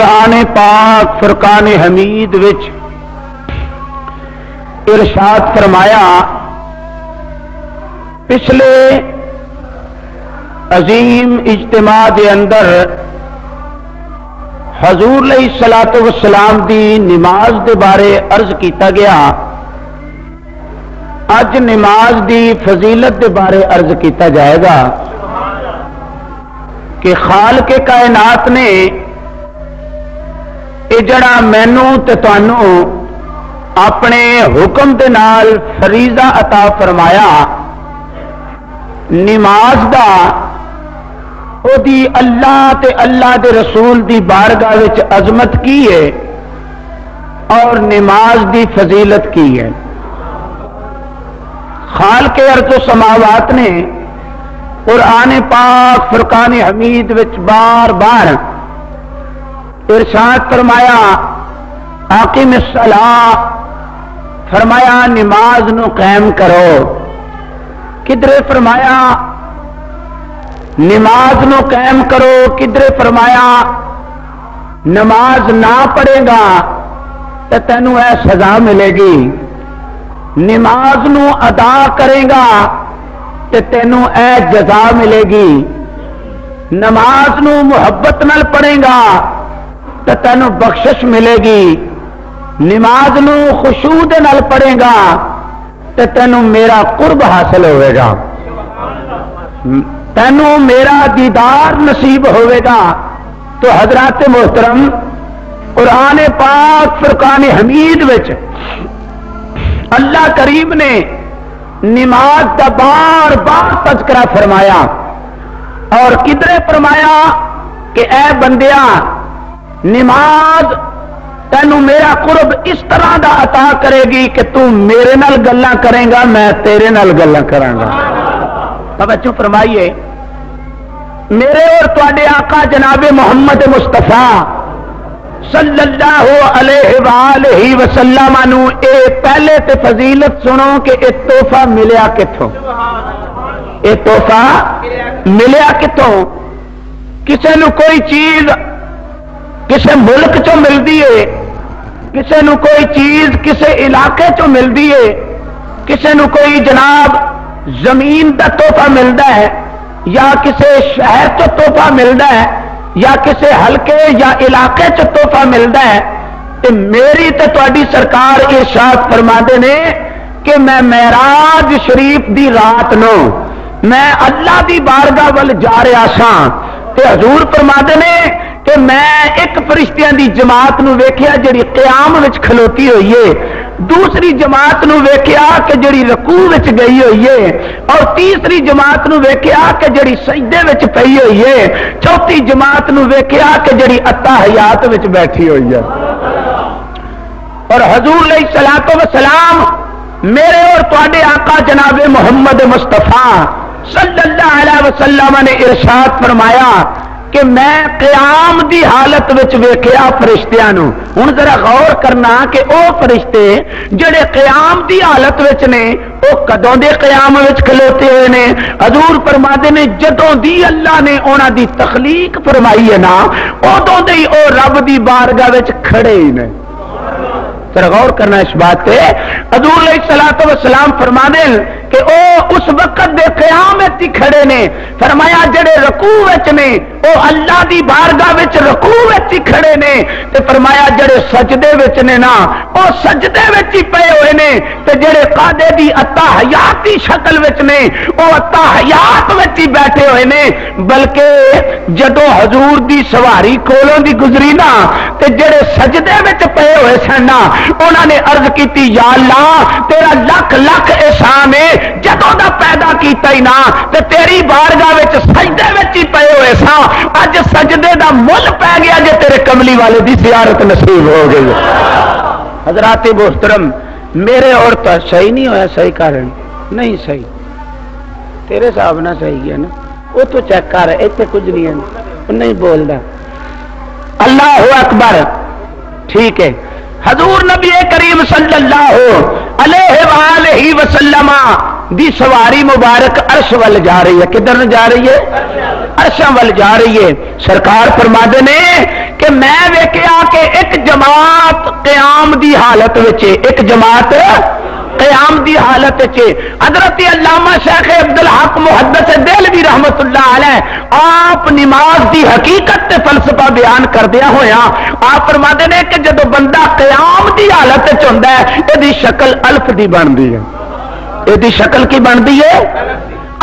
قرآن پاک فرقان حمید وچ ارشاد فرمایا، پچھلے عظیم اجتماع دے اندر حضور علیہ الصلوۃ والسلام دی نماز دے بارے عرض کیتا گیا۔ اج نماز دی فضیلت دے بارے عرض کیتا جائے گا کہ خالق کائنات نے یہ جڑا مینو تے تانوں اپنے حکم دے نال فریضہ عطا فرمایا نماز دا، او دی اللہ تے اللہ دے رسول دی بارگاہ وچ عظمت کی ہے اور نماز دی فضیلت کی ہے۔ خالق ارض و سماوات نے قرآن پاک فرقان حمید وچ بار بار ارشاد فرمایا، اقیم الصلاۃ، فرمایا نماز نو قائم کرو۔ کدھر فرمایا نماز نو قائم کرو، کدھر فرمایا نماز نہ پڑھے گا تو تینوں اے سزا ملے گی، نماز نو ادا کرے گا تو تینوں اے جزا ملے گی، نماز نو محبت نال پڑھے گا تو تینوں بخشش ملے گی، نماز نو خشوع دے نال پڑھے گا تو تینوں میرا قرب حاصل ہوئے گا، تینوں میرا دیدار نصیب ہوئے گا۔ تو حضرات محترم، قرآن پاک فرقان حمید وچ اللہ کریم نے نماز کا بار بار تذکرہ فرمایا اور کدھر فرمایا کہ اے بندیا نماز تینوں میرا قرب اس طرح دا عطا کرے گی کہ تو میرے نال گلاں کرے گا، میں تیرے نال گلاں کراں گا۔ توجہ فرمائیے، میرے اور تواڈے آقا جناب محمد مصطفیٰ صلی اللہ علیہ وآلہ وسلم نو اے پہلے تے فضیلت سنو کہ اے تحفہ ملیا کتھوں، اے تحفہ ملیا کتھوں؟ کسے نو کوئی چیز کسے ملک چوں ملدی ہے، کسے نو کوئی چیز کسے علاقے چوں ملدی ہے، کسے نو کوئی جناب زمین دا تحفہ ملدا ہے، یا کسے شہر چوں تحفہ ملدا ہے، یا کسے حلقے یا علاقے چ تحفہ ملتا ہے، تے میری تے تواڈی سرکار ارشاد فرماندے نے کہ میں معراج شریف دی رات نو میں اللہ دی بارگاہ ول جا رہا سا، تے حضور فرماندے نے کہ میں ایک فرشتیاں دی جماعت نو ویکھیا جڑی قیام وچ کھلوتی ہوئی ہے، دوسری جماعت نو ویکھیا کہ جڑی رکوع وچ گئی ہوئی ہے، اور تیسری جماعت نو ویکھیا کہ جڑی سجدے وچ پئی ہوئی ہے، چوتھی جماعت نو ویکھیا کہ جڑی اتحیات وچ بیٹھی ہوئی ہے۔ اور حضور علیہ الصلوۃ والسلام میرے اور تواڈے آقا جناب محمد مصطفیٰ صلی اللہ علیہ وسلم نے ارشاد فرمایا کہ میں قیام دی حالت وچ ویکھیا فرشتیاں نو۔ ہن ذرا غور کرنا کہ او فرشتے جڑے قیام دی حالت وچ نے او کدوں دے قیام وچ کھلوتے ہوئے نے؟ حضور فرماتے نے جدوں دی اللہ نے انہاں دی تخلیق فرمائی ہے نا، اودوں دے او رب دی بارگاہ وچ کھڑے ہی نے۔ ذرا غور کرنا اس بات پہ، حضور علیہ الصلوۃ والسلام فرماتے ہیں کہ او اس وقت دے قیامت ہی کھڑے نے۔ فرمایا جڑے رکوع وچ نے او اللہ دی بارگاہ وچ رکوع وچ ہی کھڑے نے، تے فرمایا جڑے سجدے وچ نے نا او سجدے وچ ہی پئے ہوئے نے، تے جڑے قادے دی اتحیات دی شکل وچ نے او اتحیات وچ ہی بیٹھے ہوئے نے۔ بلکہ جدوں حضور دی سواری کولوں دی گزری نا تے جڑے سجدے وچ پئے ہوئے سن نا انہوں نے عرض کیتی یا اللہ تیرا لکھ لکھ احسان ہے، جدوں دا پیدا کیتا ہی نا تے تیری بارگاہ وچ سجدے وچ ہی پئے ہوئے سا، اج سجدے دا مل پی گیا جے تیرے کملی والے دی زیارت نصیب ہو گئی۔ حضرات محترم، میرے اور تو صحیح نہیں ہویا، صحیح کارن نہیں صحیح، تیرے حساب نہ صحیح ہے نا، وہ تو چیک کر، ایتھے کچھ نہیں ہے، وہ نہیں بولدا۔ اللہ اکبر، ٹھیک ہے۔ حضور نبی کریم صلی اللہ علیہ وآلہ وسلم دی سواری مبارک عرش ول جا رہی ہے۔ کدھر جا رہی ہے؟ عرش ول جا رہی ہے۔ سرکار فرماتے نے کہ میں ویکھیا جماعت قیام دی حالت وچ، ایک جماعت قیام دی حالت وچ۔ حضرت علامہ شیخ عبدالحق محدث دہلوی رحمت اللہ علیہ آپ نماز دی حقیقت تے فلسفہ بیان کردیا ہویا آپ فرماتے ہیں کہ جدو بندہ قیام دی حالت وچ ہوندا ہے یہ شکل الف دی بنتی ہے، یہ شکل کی بنتی ہے؟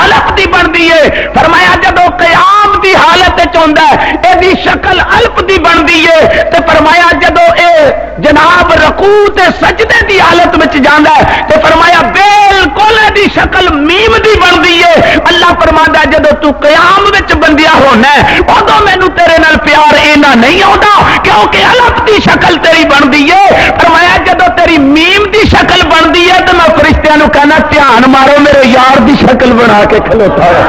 الف دی بنتی ہے۔ فرمایا جدو قیام دی حالت چوندا ہے یہ شکل الف دی بنتی ہے، تے فرمایا جدو اے جناب رکوع تے سجدے دی حالت وچ جاندا ہے تے فرمایا بالکل دی شکل میم دی بنتی ہے۔ اللہ فرماتا ہے جدو تو قیام وچ بندیا ہونا ہے ادو مینوں تیرے نال پیار اینا نہیں آتا کیونکہ الف دی شکل تیری بنتی ہے۔ فرمایا جدو تیری میم دی شکل بنتی ہے تو میں فرشتیاں نوں کہنا دھیان مارو میرے یار دی شکل بنا کے کھلوتا ہے۔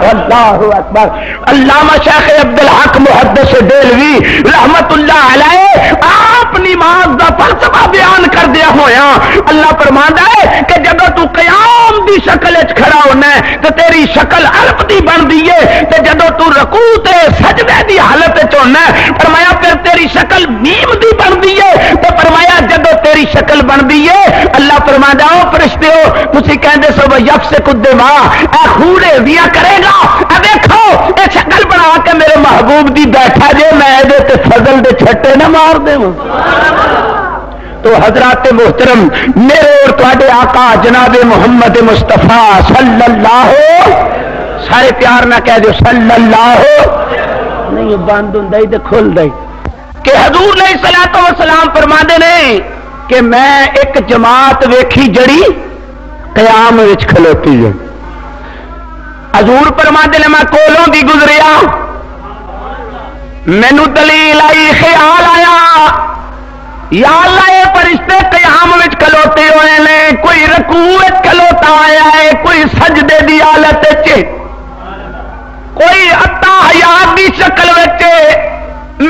اللہ اکبر۔ علامہ شیخ عبدالحق محدث دہلوی رحمت اللہ علیہ آپ نماز دا فلسفہ بیان کر دیا ہویا اللہ فرماندا ہے کہ جب تو قیام دی شکل وچ کھڑا ہونا ہے تو تیری شکل الف دی بنتی ہے، تے جدو تو رکوع تے سجدے دی حالت وچ ہونا ہے فرمایا پھر تیری شکل میم دی بنتی ہے، تے فرمایا جدو تیری شکل بنتی ہے اللہ فرماندا او فرشتو تسی کہندے سو یفسک الدماء اے خون ویا کرے گا، اے دیکھو اے شکل بنا کے میرے محبوب دی بیٹھا جے میں دے تے فضل دے چھٹے نہ مار دے۔ تو حضرات محترم میرے اور تواڈے آقا جناب محمد مصطفیٰ صلی اللہ سارے پیار نہ کہہ دو صلی اللہ نہیں بند ہوندا ہی تے کھلدا ہی کہ حضور علیہ الصلوۃ والسلام فرماندے نے کہ میں ایک جماعت ویکھی جڑی قیام وچ کھلوتی ہے۔ حضور فرماندے نے میں کولوں دی گزریا مینوں دلیل آئی خیال آیا یا اللہ یہ فرشتے قیام وچ کھلوتے ہوئے نے، کوئی رکوع وچ کھلوتا آیا ہے، کوئی سجدے دی حالت وچ، کوئی اتحیات دی شکل وچ۔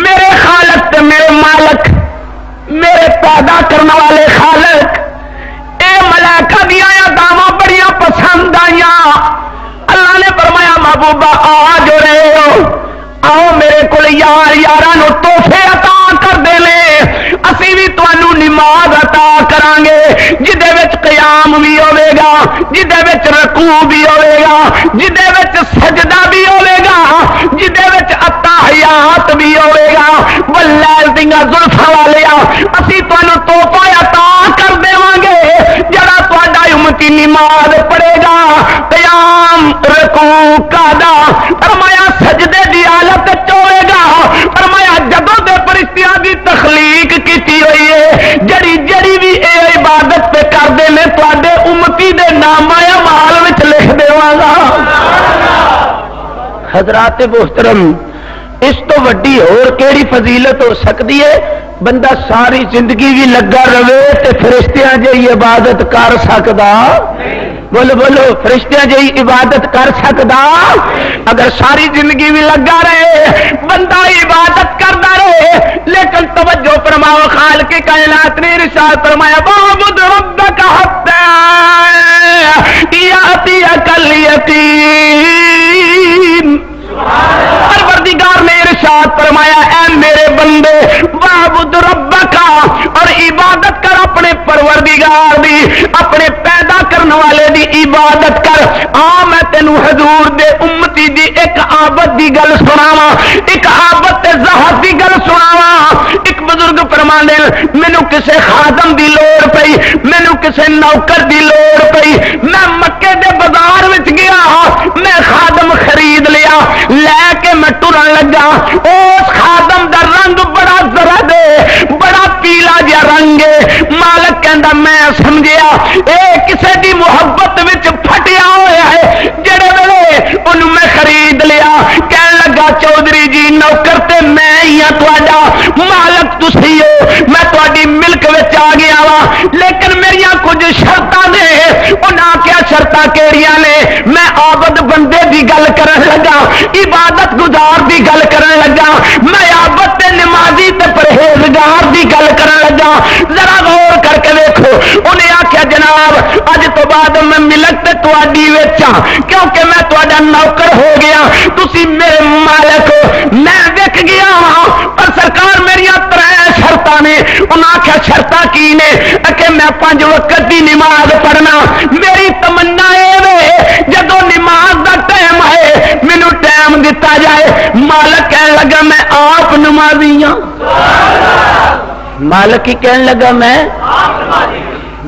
میرے خالق تے میرے مالک میرے پیدا کرنے والے خالق اے ملائکہ دیا دعواں بڑیاں پسند آئیاں۔ اللہ نے فرمایا محبوبہ آ جو رہے ہو آؤ میرے کو یار یاراں نو تحفے عطا کر دے لے، اسی بھی تانوں نماز عطا کران گے جدے وچ قیام بھی ہوے گا، جدے وچ رکوع بھی ہوے گا، جدے وچ سجدہ بھی ہوے گا، جدے وچ اتحیات بھی ہوے گا۔ واللیل دیاں زلفاں والیا اسی تانوں تحفہ عطا کر دیواں گے جڑا تہاڈا امتی نماز پڑھے گا قیام رکوع قعدہ فرمایا سجدے دی حالت ہوئے گا۔ فرمایا جدوں دے فرشتیاں دی تخلیق کیتی ہوئی ہے جڑی جڑی بھی اے عبادت پہ کردے نے تواڈے امتی دے نامہ اعمال وچ لکھ دیواں گا۔ حضرات محترم اس تو وڈی اور کیڑی فضیلت ہو سکتی ہے؟ بندہ ساری زندگی بھی لگا رہے تے فرشتیاں جی عبادت کر سکدا؟ بولو بولو فرشتیاں جی عبادت کر سکدا؟ اگر ساری زندگی بھی لگا رہے بندہ عبادت کرتا رہے لیکن توجہ فرماؤ خالق کائنات نے ارشاد فرمایا وَاعْبُدْ رَبَّكَ حَتَّىٰ يَأْتِيَكَ الْيَقِينُ۔ پروردگار نے ارشاد فرمایا اے میرے بندے وَاعْبُدْ رَبَّكَ اور عبادت کر اپنے پروردگار دی، اپنے پیدا کرنے والے دی عبادت کر۔ میں تینوں حضور دے امتی دی ایک عابد دی گل سناواں، ایک عابد تے زہد دی گل سناواں۔ ایک بزرگ فرماندے مینوں کسے خادم دی لوڑ پئی، مینوں کسے نوکر دی لوڑ پئی، میں مکے دے بازار وچ گیا میں خادم خرید لیا، لے کے میں ٹرن لگا، اس خادم دا رنگ بڑا زرد ہے، بڑا پیلا جا رنگ ہے۔ مالک کہندا میں سمجھیا اے کسے دی محبت وچ پھٹیا ہویا ہے جڑے ویلے انہوں میں خرید لیا۔ کہن لگا چودھری جی نوکر تے میں ہی ہاں تہاڈا، مالک تسی ہو، میں تہاڈی ملک وچ آ گیا وا لیکن میریاں کچھ شرطاں نے۔ انہاں کیا شرطاں کیڑیاں نے؟ میں عابد بندے دی گل کرن لگا، عبادت گزار دی گل کرن لگا، میں عابد تے نمازی تے پرہیزگار دی گل کرن لگا۔ ذرا غور کر کے دیکھو انہیں آخیا جناب اج تو بعد میں ملک تے تہاڈی وچ ہاں کیونکہ میں تہاڈا نوکر ہو گیا، تسی میرے مالک ہو، میں وک گیا ہاں پر سرکار میریاں 3 شرط نے انہاں آخیا شرطاں کی نے کہ میں 5 وقت کی نماز پڑھنا میری تمنا اے جدو نماز دا ٹائم ہے مینوں ٹائم دتا جائے مالک کہن لگا میں آپ نمازی ہاں مالک ہی کہن لگا میں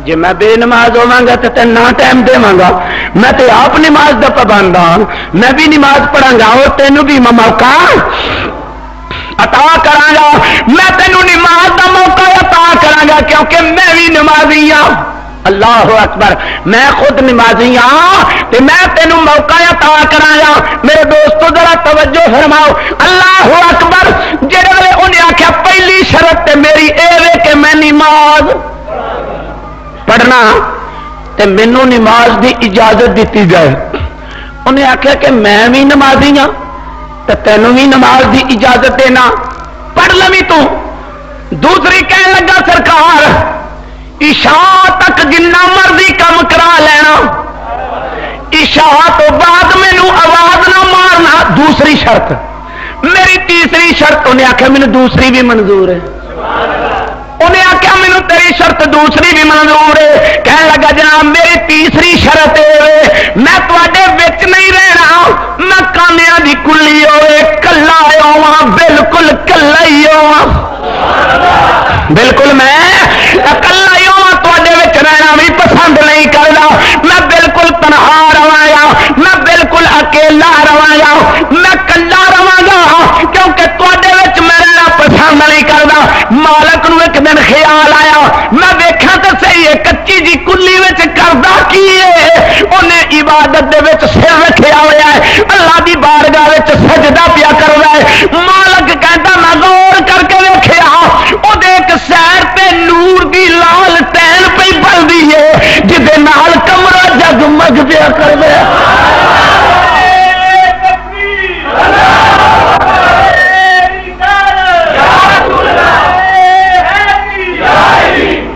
جی میں بے نماز ہوا گا تو تین نہ ٹائم دے گا میں تو آپ نماز دا پابند ہاں میں بھی نماز پڑھا گا اور تینوں بھی موقع عطا کرا گا میں تینوں نماز دا موقع عطا کرا گا کیونکہ میں بھی نمازی ہاں اللہ اکبر میں خود نمازی ہاں تو میں تینوں موقع عطا کرا گا میرے دوستو ذرا توجہ فرماؤ اللہ اکبر جڑے والے انہیں آخیا پہلی شرط تے میری اے وے کہ میں نماز پڑھنا تے مینوں نماز دی اجازت دیتی جائے انہیں آخیا کہ میں بھی نمازی ہاں تو تینوں بھی نماز دی اجازت دینا پڑھ لوی تو دوسری کہنے لگا سرکار عشاء تک جنہ مرضی کم کرا لینا عشاء تو بعد مینوں آواز نہ مارنا دوسری شرط میری تیسری شرط انہیں آخیا مینوں دوسری بھی منظور ہے انہیں آخیا مینوں تیری شرط دوسری بھی منظور ہے کہنے لگا جناب میری تیسری شرط ہے میں تواڈے وچ نہیں رہنا میں کانیاں دی کلی ہوئے کلا ہوواں بالکل کلا ہی ہوواں بالکل میں کلا ہی ہوواں تواڈے وچ رہنا بھی پسند نہیں کردا میں بالکل تنہا رہواں گا میں بالکل اکیلا رہواں گا میں کلا رہواں گا کیونکہ تواڈے وچ میں رہنا پسند نہیں کردا مالک نو ایک دن خیال آیا میں ویکھاں تے صحیح ہے کچی جی کلی وچ کردا کی ہے انہیں عبادت دے وچ سر رکھیا ہوا ہے اللہ دی بارگاہ وچ سجدہ پیا کردا ہے مالک کہندا میں غور کر کے ویکھیا او دے ایک سیر تے نور دی لال ٹین پئی بلدی ہے جدے نال کمرہ جگمگ پیا کردا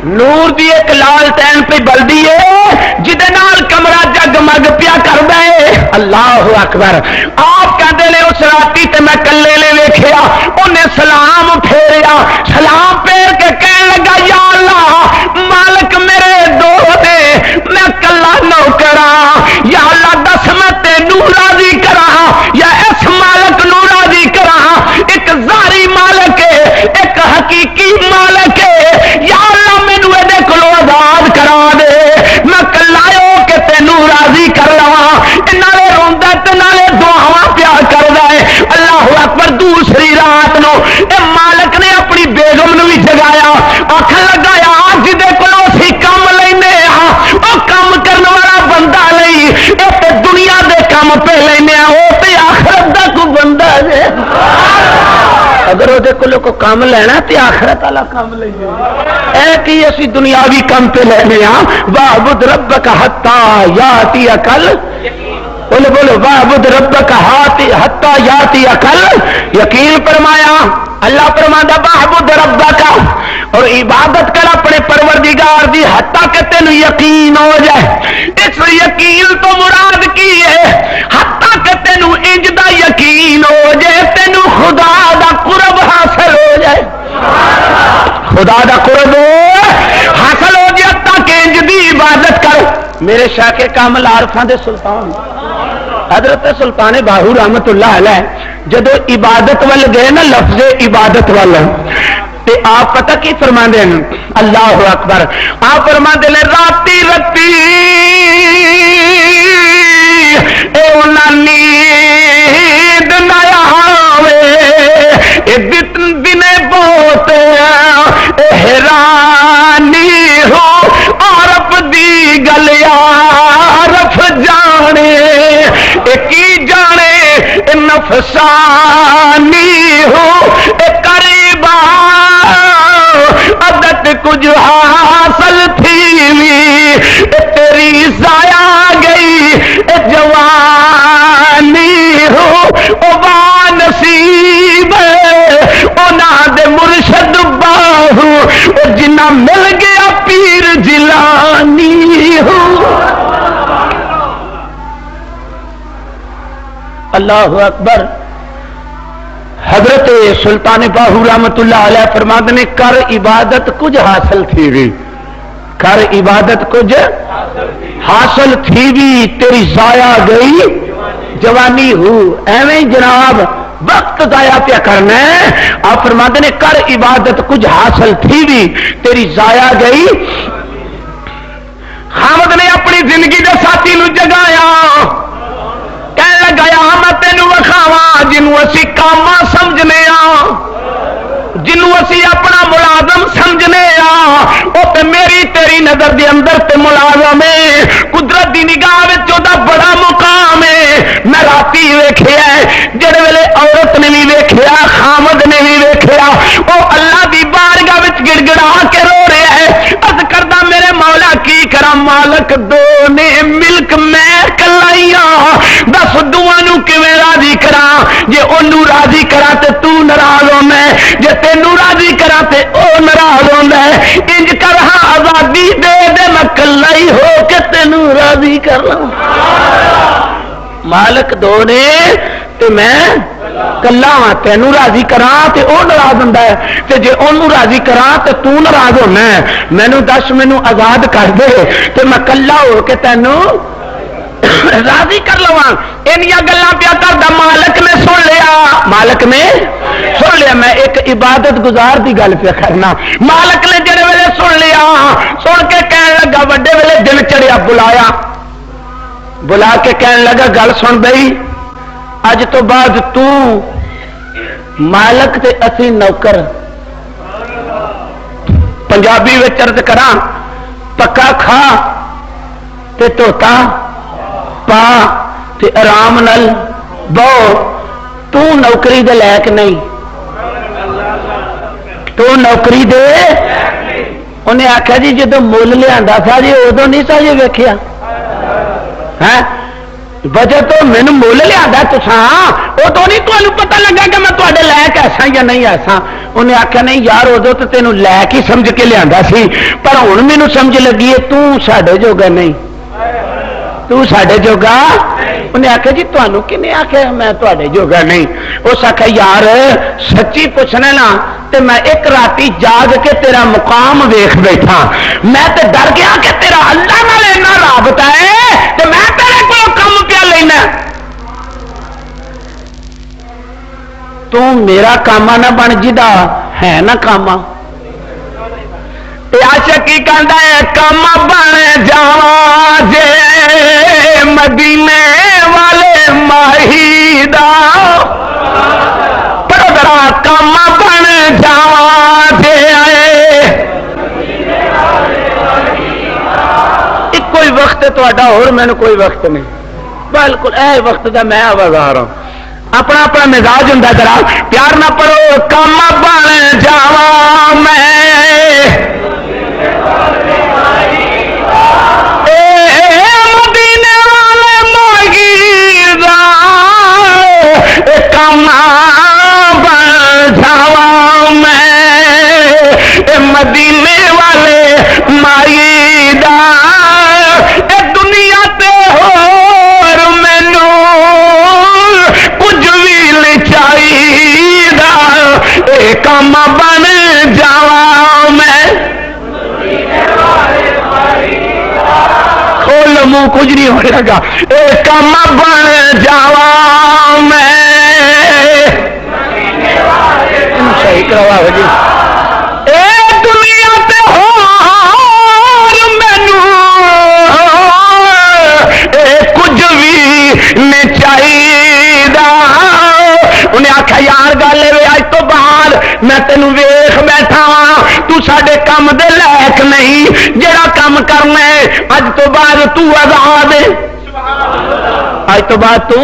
نور دی ایک لال ٹین پہ بلدی ہے جدے نال کمرہ جگمگ پیا کردا ہے اللہ اکبر آپ کہندے نے اس راتی تے میں کلے نے ویکھیا انہیں سلام پھیریا سلام پھیر کے کہن لگا یا اللہ مالک میرے دو دے میں کلا نوکراں یا اللہ دس میں تینوں راضی کراں یا اس مالک نو راضی کراں ایک ظاہری مالک ہے ایک حقیقی مالک ہے یا اللہ مینوں دے کولوں آزاد کرا دے میں کلا ہو کے تینوں راضی کر لواں نالے روندا تے نالے دعاواں پیا کردا ہے اللہ اکبر دوسری رات نو اے مالک نے اپنی بیگم نو بھی جگایا آکھن لگا یار جدے کولوں اسی کم لینے ہاں او کم کرن والا بندہ نہیں اے تے دنیا دے کم پہ لینے ہاں او تے آخرت دا کوئی بندہ ہے اگر وہ کولوں کو کام لینا تے آخرت والا کام لئیے اے کہ اسی دنیاوی کم پہ لینے ہاں واعبد ربک حتی یاتی کل بولو بولو واعبد ربک حتی یاتی کل یقین فرمایا اللہ فرماندا واعبد ربک اور عبادت کر اپنے پروردگار دی حتی کہ تینوں یقین ہو جائے اس یقین تو مراد کی ہے حتی کہ تینوں انج دا یقین ہو جائے تینوں خدا دا قرب حاصل ہو جائے خدا دا قرب حاصل ہو جائے تاکہ انج دی عبادت کر میرے شاہ کے کامل عارفاں دے سلطان حضرت سلطان باہو رحمت اللہ علیہ جدو عبادت وال گئے نا لفظ عبادت وال تے آپ پتہ کی فرماندے ہیں اللہ اکبر آپ فرماندے نے راتی رتی اے انہاں نیند نہ آوے اے دنے بہت حیرانی ہو عرب دی گل عرف جانے اے کی جانے اے نفسانی ہو اے قریبا عادت کچھ حاصل تھی اے تیری ضائع گئی اے جوانی ہو او با نصیب اونا دے مرشد باہو او جنہ مل گیا پیر جیلانی ہو اللہ اکبر حضرت سلطان باہو رحمت اللہ علیہ فرماتے نے کر عبادت کچھ حاصل تھی بھی، کر عبادت کچھ حاصل تھی بھی تیری ضائع گئی جوانی ہو. ایویں جناب وقت ضائع پیا کرنا ہے. آپ فرماتے نے کر عبادت کچھ حاصل تھی بھی تیری ضائع گئی. حامد نے اپنی زندگی دے ساتھی نو جگایا، کہنے لگایا میں تینوں وکھاواں جنوں اسی کاما سمجھنے جنوں اسی اپنا ملازم سمجھنے وہ تے میری تیری نظر دے اندر تے ملازم ہے. قدرت دی نگاہ وچ دا بڑا مقام ہے. میں راتی ویکھیا جڑے ویلے عورت نے بھی ویکھیا خامد نے بھی ویکھیا وہ اللہ دی بارگاہ وچ گڑ گڑا کے رو رہا ہے. عرض کردا میرے مولا کی کراں مالک دو نے ملک میں کلائیاں دس دوواں نو کیویں راضی کراں. جے اونوں راضی کراں تے تو ناراض ہوندا ہے، جے تینوں راضی کراں تے او ناراض ہوندا ہے. انج کر ہاں آزادی دے دے میں کلا ہی ہو کے تینوں راضی کر لوں. مالک دو نے تے میں کلا ہاں، تینوں راضی کراں تے او ناراض ہوندا ہے تے جے اونوں راضی کراں تے تو ناراض ہونا ہے. مینوں دس مینوں آزاد کر دے تے میں کلا ہو کے تینوں راضی کر لواں. انیاں گلاں پیا کردا مالک نے سن لیا، مالک نے سن لیا. میں ایک عبادت گزار دی گل پیا کرنا. مالک نے جڑے ویلے سن لیا سن کے کہن لگا وڈے ویلے دن چڑھیا بلایا، بلا کے کہن لگا گل سن بئی اج تو بعد تو مالک تے اسی نوکر. پنجابی وچ عرض کراں پکا کھا تے دھوتا پا تے آرام نال بہو. تو نوکری دے لائق نہیں، تو نوکری دے. انہیں آخیا جی جدو مل لیا تھا جی ادو نہیں سا جی ویکیا وجہ تو مینو مل لیا تساں ادو نہیں تمہیں پتا لگا کہ میں تے لائق ایسا یا نہیں ایسا. انہیں آخیا نہیں یار ادو تو تینوں لائق ہی سمجھ کے لیا سی پر ہوں مینو سمجھ لگی ہے تو ساڈے جوگا نہیں، تو ساڈے جوگا. انہیں آخیا جی تمہوں کنے آخیا میں تے جوگا نہیں. اس آخیا یار سچی پوچھنا نا تے میں ایک راتی جاگ کے تیرا مقام ویخ بیٹھا. میں تے ڈر گیا کہ تیرا اللہ نال اتنا رابطہ ہے تے میں تیرے کو کم پیا لینا. تو میرا کاما نہ بن جدا ہے نا کاما. عاشق کی کہندا ہے کاما بن جاواں جے مدینے والے ماہی دا. پر ذرا کاما بن جاواں جے ایک کوئی وقت ہے تہاڈا اور مینوں کوئی وقت نہیں. بالکل اے وقت دا میں آوازار ہوں. اپنا اپنا مزاج ہوں. ذرا پیار نہ پڑھو کاما بن جاواں میں مدینے والے مائی دا. اے دنیا تے ہور مینوں کچھ بھی نہیں چاہیدا اے کام بن جاواں میں. کھول منہ کچھ نہیں ہونے لگا. اے کام بن جاواں میں صحیح کروا جی. انہیں آخیا یار گل اج تو بعد میں تینوں ویخ بیٹھا وا تو ساڈے کام دے لائق نہیں. جڑا کام کرنا ہے اج تو بعد تو آزاد ہے. اج تو بعد تو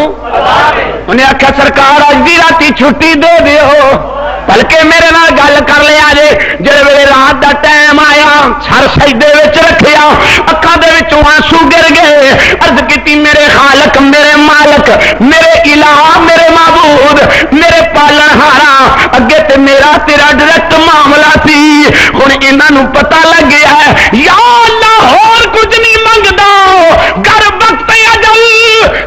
انہیں آخیا سرکار اج دی راتی چھٹی دے دیو بلکہ میرے نال گل کر لیا جے. جڑے ویلے رات دا ٹائم آیا سر سجدے وچ رکھیا اکھاں دے وچوں آنسو گر گئے. عرض کیتی میرے خالق میرے مالک میرے الہ میرے معبود میرے پالن ہارا اگے تے میرا تیرا ڈائریکٹ معاملہ سی. ہن انہاں نوں پتہ لگ گیا ہے یا اللہ ہور کچھ نہیں منگدا گر وقت اجل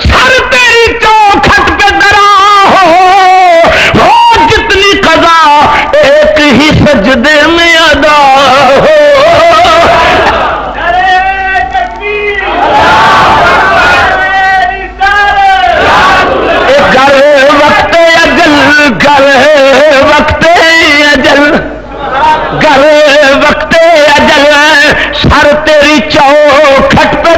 سر تیری چوکھٹ پہ درا ہو ہی سجدے میں ادا ہو گر وقت اجل سر تیری چوکھٹ پہ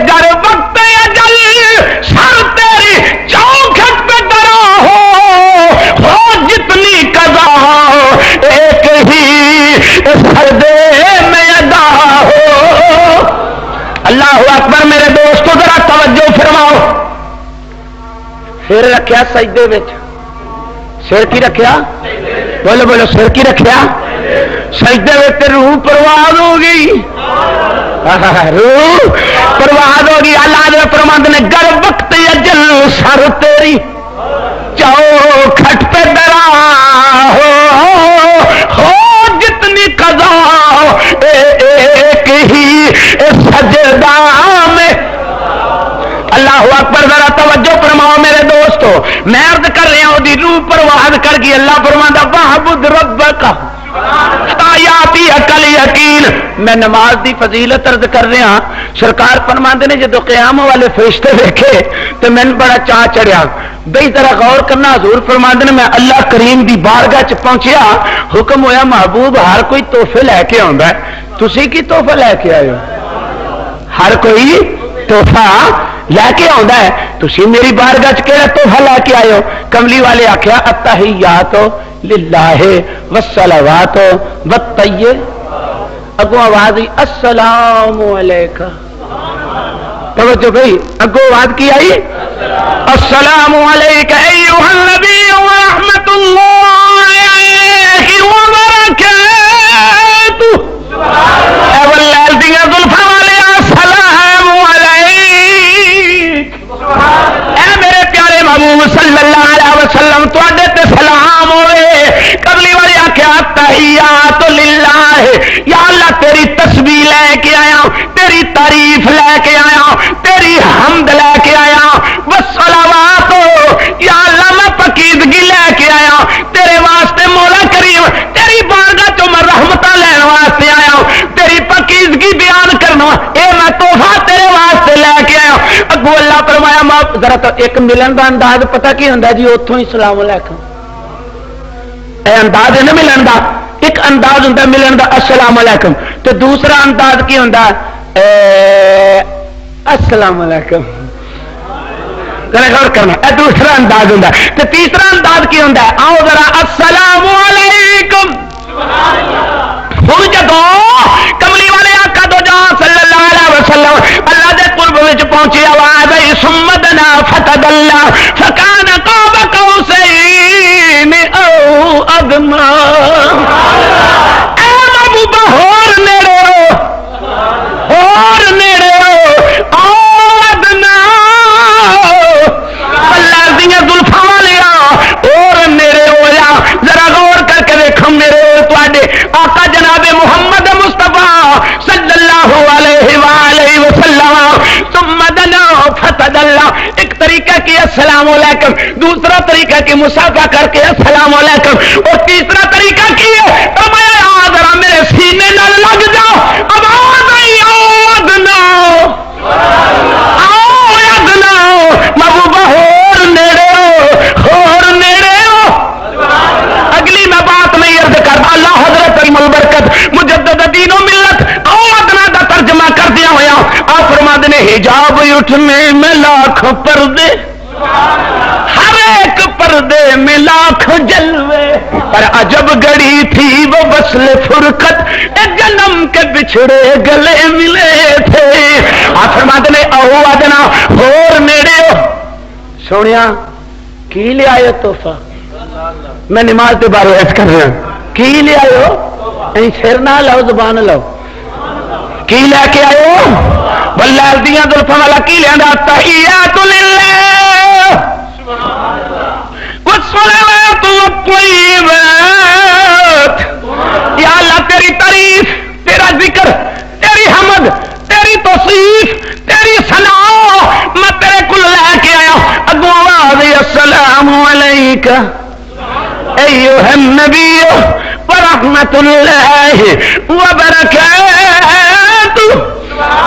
گر وقت اجل سر تیری چوکھٹ پہ ڈرا ہو جتنی قضا ایک ہی سردے میں ادا ہو. اللہ اکبر. میرے دوستو ذرا توجہ فرماؤ. سر رکھیا سجدے وچ. سر کی رکھیا؟ بولو بولو. سر کی رکھیا؟ سجدے وچ روح پرواز ہو گئی. روح پرواز ہو گئی. اللہ دے فرماندے نے گر وقت اجل سر تیری چوکھٹ پہ ڈرا ہو جتنی قضا ایک ہی سجدہ میں. اللہ اکبر. ذرا توجہ فرماؤ میرے دوستو. میں عرض کر رہا ہوں دی روح پرواز کر گئی. اللہ فرماتا وَاعْبُدْ رَبَّكَ حَتَّىٰ يَأْتِيَكَ الْيَقِينُ. میں نماز دی فضیلت عرض کر رہا ہوں. سرکار فرماندے نے جدو قیام والے فرشتے دیکھے تو میں بڑا چاہ چڑھیا. بھئی ذرا غور کرنا. حضور فرماندے نے میں اللہ کریم دی بارگاہ چ پہنچیا. حکم ہویا محبوب ہر کوئی تحفے لے کے آندا ہے. تسی کی تحفہ لے کے آئے ہو؟ ہر کوئی تحفہ لے کے آندا ہے. تسی میری بارگاہ چ کیڑا تحفہ لے کے آئے ہو؟ کملی والے آکھیا التحیات للہ والصلوات والطیب. اگوں آواز آئی السلام علیکہ. توجہ بھائی. اگوں آواز کی آئی السلام علیکہ ایھا النبی ورحمۃ اللہ وبرکاتہ. اے واللیل دیاں زلفاں والے السلام علیک. اے میرے پیارے محبوب صلی اللہ علیہ وسلم تواڈے تے سلام ہوئے. قبلی والے آکھیا تحیات للہ. یا اللہ تیری تسبیح لے کے آیا, تیری تعریف لے کے آیا, تیری حمد لے کے آیا. والصلوات. یا اللہ میں پاکیزگی لے کے آیا تیرے واسطے. مولا کریم تیری بارگاہ چوں میں رحمتاں لین واسطے آیا. تیری پاکیزگی بیان کرنا اے میں تحفہ تیرے واسطے لے کے آیا. اگوں اللہ فرمایا ذرا تو ایک ملن دا انداز پتہ کی ہوندا جی اوتھوں ہی سلام علیکم. اے انداز ہے نا ملن دا. ایک انداز ہوندا ملن دا السلام علیکم. تو دوسرا انداز کی ہوندا السلام علیکم. غور کرنا. اے دوسرا انداز ہوندا. تو تیسرا انداز کی ہوندا ہے آؤ ذرا السلام علیکم. ہن جدو کملی والے آقا دو جہاں صلی اللہ علیہ وسلم اللہ دے قرب وچ پہنچی آواز آئی ثم دنا فتدلى فكان قاب قوسين او ادنى. اے محبوبہ ہور نیڑے ادنا اللہ دیاں زلفاں والیا اور نیڑے ہویا. ذرا غور کر کے دیکھو میرے تواڈے آقا جناب محمد مصطفیٰ صلی اللہ علیہ وآلہ وسلم. ثم دنا فتدلى. ایک طریقہ کی السلام علیکم, دوسرا طریقہ کی مصافحہ کر کے السلام علیکم, اور تیسرا طریقہ کی ہے فرمایا ذرا میرے سینے نہ لگ جاؤ. آواز آئی ادنا محبوبہ ہور نیڑے ہو. اگلی میں بات نہیں عرض کرتا. اللہ حضرت المبرکت مجدد دین و ملت او ادنا دا ترجمہ کر دیا ہوا. آپ فرماتے نے حجاب اٹھنے میں لاکھ پردے, ہر ایک پردے میں لاکھ جلوے, پر عجب گڑی تھی وہ وصل فرقت, ایک جنم کے بچھڑے گلے ملے تھے. آپ فرماتے نے او ادنا ہور نیڑے ہو. سونیا کی لے آئے تحفہ؟ میں نماز کے بارے عرض کر رہا ہوں. کی لے آئے ہو؟ سر نہ لو زبان لو. کی لے کے آئے ہو؟ واللیل دیاں زلفاں والا کی لے آندا تحیات للہ والصلوات والطیبات. یا اللہ تیری تعریف, تیرا ذکر, تیری حمد, تیری توصیف, تیری ثنا میں تیرے کل لے کے آیا. اگوں آواز السلام علیکہ ایھا النبی ورحمۃ اللہ وبرکاتہ،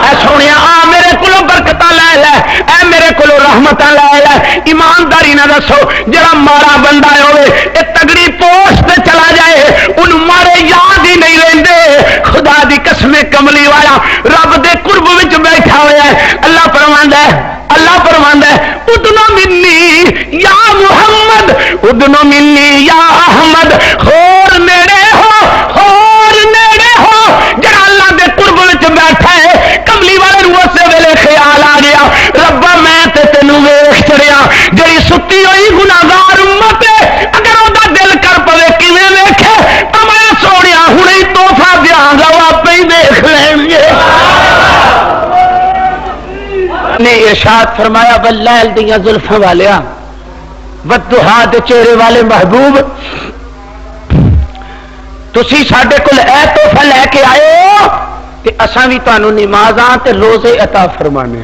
اے سونے آ میرے کولوں برکتاں لے لے، اے میرے کولوں رحمتاں لے لے۔ ایمانداری نہ دسو جڑا ماڑا بندہ ہوئے اے تگڑی پوسٹ تے چلا جائے انہوں مارے یاد ہی نہیں رہندے۔ خدا دی قسم کملی والا رب دے قرب وچ بیٹھا ہوا ہے۔ اللہ فرماندا ہے، اللہ فرماندا ہے ادنو منی یا محمد ادنو منی یا احمد، ہور نیڑے ہو، ہور نیڑے ہو۔ جڑا اللہ دے قرب وچ بیٹھا ہے کملی والے نوں اسی ویلے خیال آ گیا ربا میں تے تینوں ویکھ چڑیا، جڑی ستی ہوئی گناہگار امت ہے اگر او دا دل کر پوے کیویں ویکھے تو میں سونیا ہنے تحفہ دیاں گا وہ آپ ہی دیکھ لیں گے۔ نے ارشاد فرمایا واللیل دیاں زلفاں والیا والضحیٰ دے چہرے والے محبوب، تسی ساڈے کول اے تحفہ لے کے آئے ہو کہ اساں بھی تانوں نمازاں تے روزے عطا فرمانے۔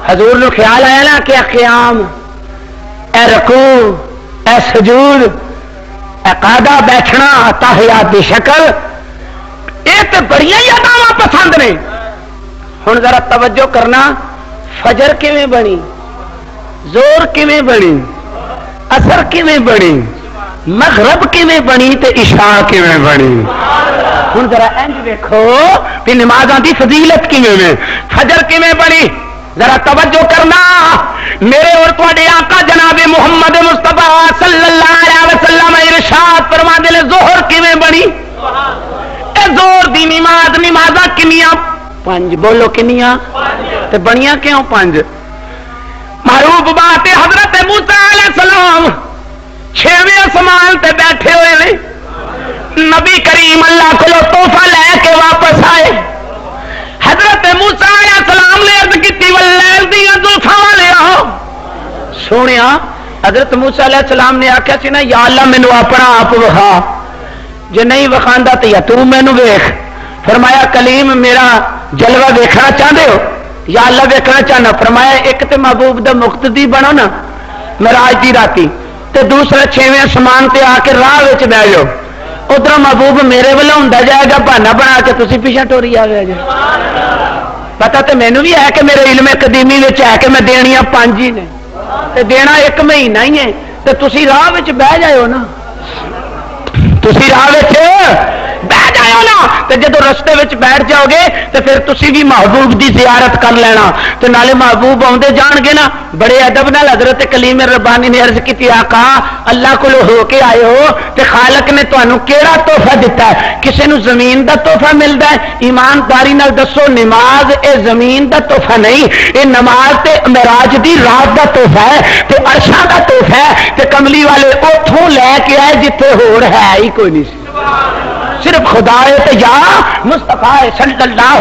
حضور نو خیال آیا نا کہ قیام، اے رکوع، اے سجود، اے قعدہ بیٹھنا، تحیات دی شکل، یہ تے بڑیاں ہی عطاواں پسند نے۔ ہن ذرا توجہ کرنا، فجر کیویں بنی، زور کیویں بنی، اثر کیویں بنی، مغرب کیویں بنی تے عشاء کیویں بنی۔ ہن ذرا انج دیکھو کہ نمازاں دی فضیلت کیویں ہے، فجر کیویں بنی، ذرا توجہ کرنا۔ میرے اور تواڈے آقا جناب محمد مصطفیٰ صلی اللہ علیہ وسلم ارشاد فرماندے نے ظہر کیویں بنی، اے زور دی نماز، نمازاں کنیاں؟ 5۔ بولو کنیاں؟ تے بنیاں کیوں 5؟ معروف بات ہے حضرت موسیٰ علیہ السلام 6ویں آسمان تے بیٹھے ہوئے نے، نبی کریم اللہ کو تحفہ لے کے واپس آئے۔ حضرت موسیٰ علیہ السلام نے عرض کی واللیل دیاں زلفاں والیا، سونیا حضرت موسیٰ علیہ السلام نے آخیا سی نا یا اللہ مینوں اپنا آپ وکھا، جے نہیں وکھاندا تے یا تو مینوں ویکھ۔ فرمایا کلیم میرا جلوہ دیکھنا چاہتے ہو یا اللہ دیکھنا چاہنا؟ فرمایا ایک تے محبوب دا مقتدی بنو نا معراج دی راتی، تے دوسرا 6ویں آسمان تے آ کے راہ وچ بیٹھ جاؤ، ادھر محبوب میرے والوں ہوندا جائے گا، بہانا بنا کے تسی پیچھے ٹوری آ گئے جی۔ پتا تے مینوں بھی ہے کہ میرے علم قدیمی وچ ہے کہ میں دینیاں 5 ہی نے تے دینا 1 مہینہ ہی ہے، تے تسی راہ وچ بیٹھ جاؤ نا، تسی راہ وچ بیٹھ جاؤ نا، تے جدو رستے وچ بیٹھ جاؤ گے تے پھر تسی بھی محبوب دی زیارت کر لینا، تے نالے محبوب آندے جان گے نا۔ بڑے ادب نال حضرت کلیم ربانی نے عرض کی آقا اللہ کو ہو کے آئے ہو تے خالق نے تانوں کیڑا تحفہ دیتا ہے؟ کسے نو زمین دا تحفہ ملدا ہے؟ ایمانداری نال دسو نماز اے زمین دا تحفہ نہیں، اے نماز تے معراج دی رات دا تحفہ ہے تے عرشاں دا تحفہ ہے، تے کملی والے اوتھوں لے کے آئے جتھے ہور ہے ہی کوئی نہیں سی، صرف خدا تے یا مصطفیٰ صلی اللہ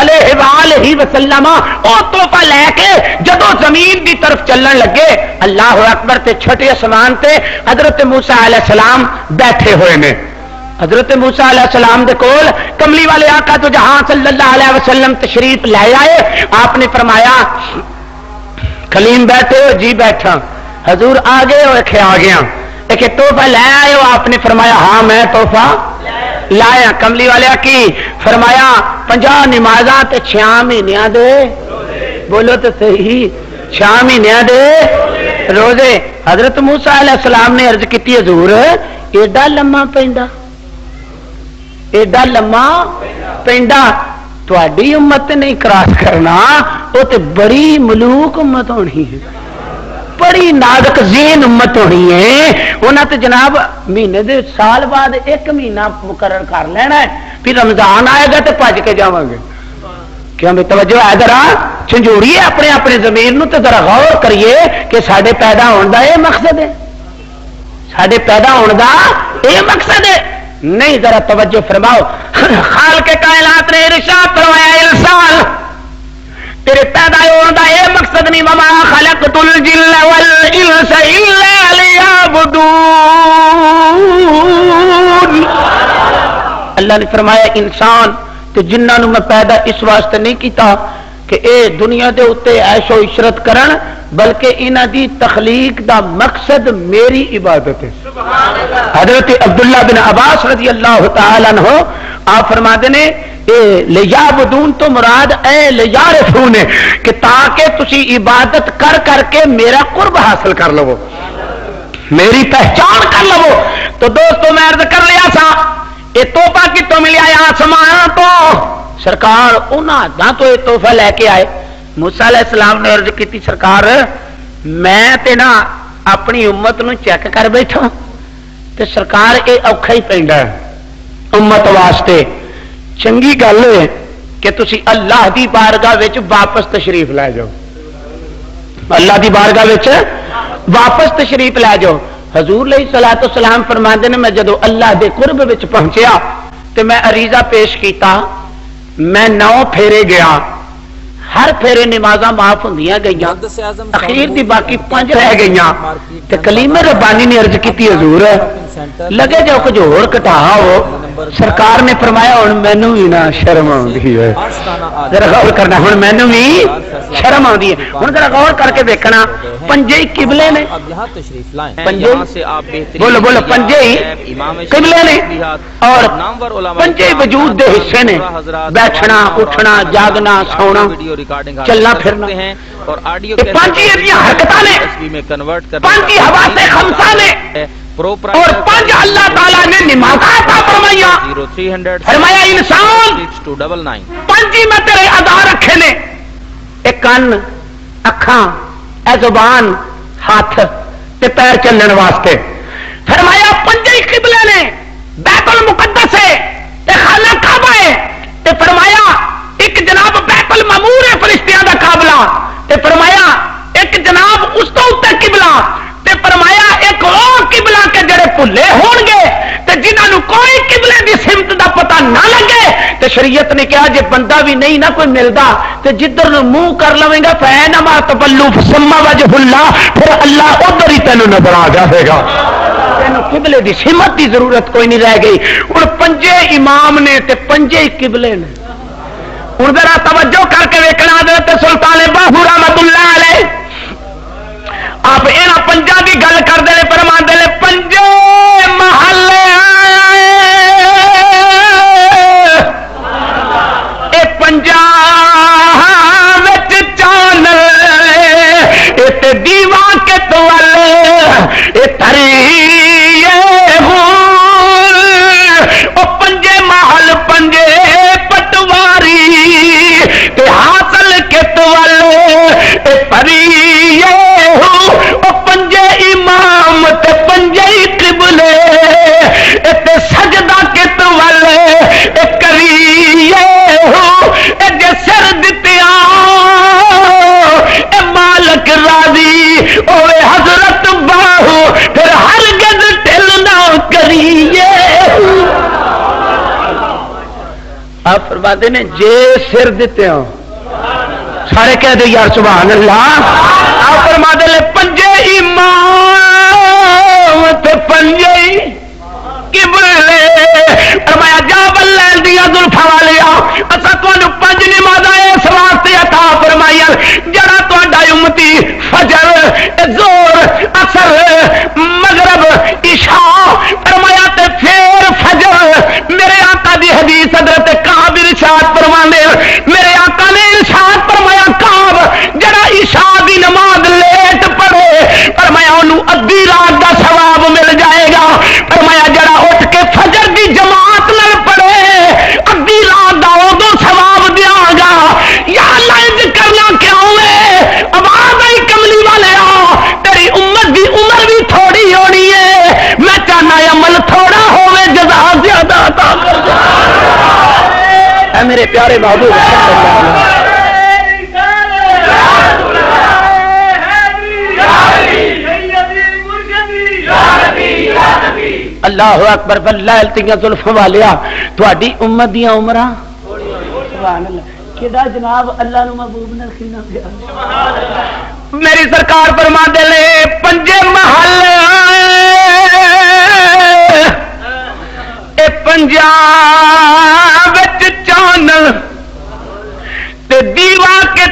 علیہ وآلہ وسلم او تحفہ لے کے جدو زمین دی طرف چلن لگے اللہ اکبر تے چھٹے آسمان تے حضرت موسیٰ علیہ السلام بیٹھے ہوئے نے۔ حضرت موسیٰ علیہ السلام دے کول کملی والے آقا تو جہاں صلی اللہ علیہ وسلم تشریف لے آئے۔ آپ نے فرمایا کلیم بیٹھے ہو؟ جی بیٹھا۔ حضور آ گئے ہو؟ کہ آ گیا۔ ایک تحفہ لے آئے ہو؟ آپ نے فرمایا ہاں میں تحفہ لایا۔ کملی والے کی فرمایا 50 نمازاں تے 6 مہینیاں دے، بولو تو صحیح، 6 مہینیاں دے روزے۔ حضرت موسیٰ علیہ السلام نے عرض کی حضور ایڈا لما پیندا، ایڈا لما پیندا تہاڈی امت نہیں کراس کرنا، وہ تے بڑی ملوک امت ہونی ہے، بڑی نازک ذہن امت ہونی ہے، انہاں تے جناب مہینے دے سال بعد 1 مہینہ مقرر کر لینا ہے، پھر رمضان آئے گا تو بھج کے جاواں گے۔ کیوں بھی توجہ ہے، ذرا جھنجھوڑیے اپنے اپنے ضمیر نو تے ذرا غور کریے کہ ساڈے پیدا ہونے دا یہ مقصد ہے، ساڈے پیدا ہونے دا یہ مقصد ہے نہیں؟ ذرا توجہ فرماؤ۔ خالق کائنات نے ارشاد فرمایا انسان تیرے پیدا ہونے دا یہ مقصد نہیں، وما خلقت الجن والانس الا لیعبدون۔ اللہ نے فرمایا انسان تے جنہاں نو میں پیدا اس واسطے نہیں کیتا کہ اے دنیا دے اتنے عیش و عشرت کرن بلکہ انہاں دی تخلیق دا مقصد میری عبادت ہے. حضرت عبداللہ بن عباس رضی اللہ تعالی عنہ آپ فرماتے نے لیعبدون تو مراد اے لیعرفون کہ تاکہ تسی عبادت کر کر کے میرا قرب حاصل کر لو، میری پہچان کر لو. تو دوستو میں عرض کر لیا سا یہ تحفہ کتوں ملیا آسمان تو سرکار انہاں تو یہ تحفہ لے کے آئے. موسیٰ علیہ السلام نے عرض کی سرکار میں تے نا اپنی امت نو چیک کر بیٹھا تے سرکار یہ اوکھا ہی پیندا ہے امت واسطے. چنگی گل ہے کہ تسی اللہ دی بارگاہ وچ واپس تشریف لے جاؤ، اللہ دی بارگاہ وچ واپس تشریف لے جاؤ. حضور علیہ الصلوۃ والسلام فرماندے نے میں جدو اللہ دے قرب وچ پہنچیا تے میں عریضہ پیش کیتا، میں 9 پھیرے گیا، ہر پھیرے نمازاں معاف ہوندیاں گئیاں، اخیر دی باقی 5 رہ گئیاں تے کلیم ربانی نے عرض کیتی حضور لگے جو کچھ اور کٹا ہو. سرکار نے فرمایا ہن مینوں بھی نہ شرم آندی ہے، ذرا غور کرنا، ہن مینوں بھی شرم آندی ہے. ہن ذرا غور کر کے دیکھنا پنجے ہی قبلے نے، پنجے بولو بولو پنجے ہی قبلے نے اور پنجے وجود دے حصے نے، بیٹھنا اٹھنا جاگنا سونا چلنا پھرنا اور آڈیو پانچ حرکتاں نے، پانچ حواس خمسہ نے اور 5 اللہ تعالیٰ نے نمازاں عطا فرمائیاں. فرمایا انسان 5 میں تیرے ادا رکھے نے، ایک کن اکھاں اے زبان ہاتھ تے پیر چلن واسطے. فرمایا 5 ہی قبلے نے، بیت المقدس ہے تے خانہ کعبہ ہے تے فرمایا ایک جناب بیت المعمور ہے فرشتیاں دا قابلہ تے فرمایا ایک جناب اس تو اوتے قبلہ تے فرمایا ایک اور قبلہ کے جڑے بھلے ہون گے تے جنہاں نو کوئی قبلے دی سمت دا پتہ نہ لگے تے شریعت نے کہا جے بندہ بھی نہیں نہ کوئی ملدا تے جدھر نو منہ کر لویں گا فینما تولوا فثم وجہ اللہ، پھر اللہ ادھر ہی تینوں نظر آ جائے گا، تینوں قبلے دی سمت دی ضرورت کوئی نہیں رہ گئی. ہن 5 امام نے تے 5 ہی قبلے نے. ہن ذرا توجہ کر کے ویکھنا حضرت سلطان باہو رحمۃ اللہ علیہ آپ یہاں 5 کی گل کرتے ہیں، فرماندے نے 5 محلے اے 5 چان اے دیوا کے تول اے تری او 5 محل 5 پٹواری تے حاصل کے تول اے پری 5 امام تے 5 قبلے تے سجدہ کے تول کریے جے سر دتیا اے مالک راضی اوے حضرت باہو پھر ہرگز ٹل نہ کریے. آپ فرماتے نے جے سر دیتے ہو سارے کہہ دے یار سبحان اللہ. آپ فرماتے نے 5 امام تے 5 قبلے. فرمایا جا بلال دیا زلفاں والیا اسا تانوں 5 نمازاں اس واسطے عطا فرمائیاں جڑا تہاڈا امتی فجر ظہر عصر مغرب عشاء فرمایا تے پھر فجر میرے آقا دی حدیث حضرت کعب ارشاد فرماندے میرے آقا نے ارشاد فرمایا کعب جڑا عشاء دی نماز لیٹ پڑھے فرمایا اونوں ادھی رات دا ثواب مل جائے گا. فرمایا جڑا اٹھ کے فجر دی جماعت نال پڑھے ادھی رات دا اودوں ثواب دیاں گا. یا اللہ انج کرنا کیوں ہے؟ آواز آئی کملی والے تیری امت دی عمر بھی تھوڑی ہونی ہے، میں چاہنا عمل تھوڑا ہوے جزا زیادہ عطا کر دے. اے میرے پیارے محبوب صلی اللہ علیہ وسلم اللہ اکبر باللہ تیاں زلفاں والیا تہاڈی امت دیاں عمراں سبحان اللہ کدا جناب اللہ نو محبوب نال کھینا پیا. میری سرکار فرماندے نے 5 محل اے 5 وچ چان تے دیوا کے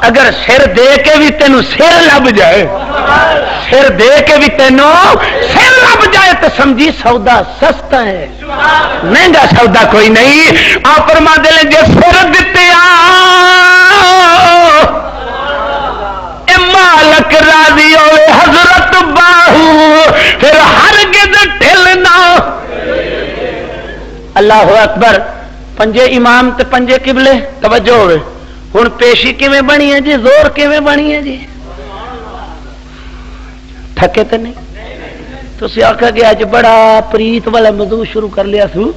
اگر سر دے کے بھی تینوں سر لب جائے، سر دے کے بھی تینوں سر لب جائے تو سمجھی سودا سستا ہے، مہنگا سودا کوئی نہیں۔ آپ فرما دے لیں جے سر دیتے مالک راضی ہوئے حضرت باہو پھر ہرگز ٹھلنا۔ اللہ اکبر۔ پنجے امام تے پنجے قبلے، توجہ ہوئے۔ ہن پیشی کیویں بنی ہے جی، زور کیویں بنی ہے جی؟ تھکے تے نہیں؟ تسی آکھا کہ اج بڑا پریت والا موضوع شروع کر لیا سو۔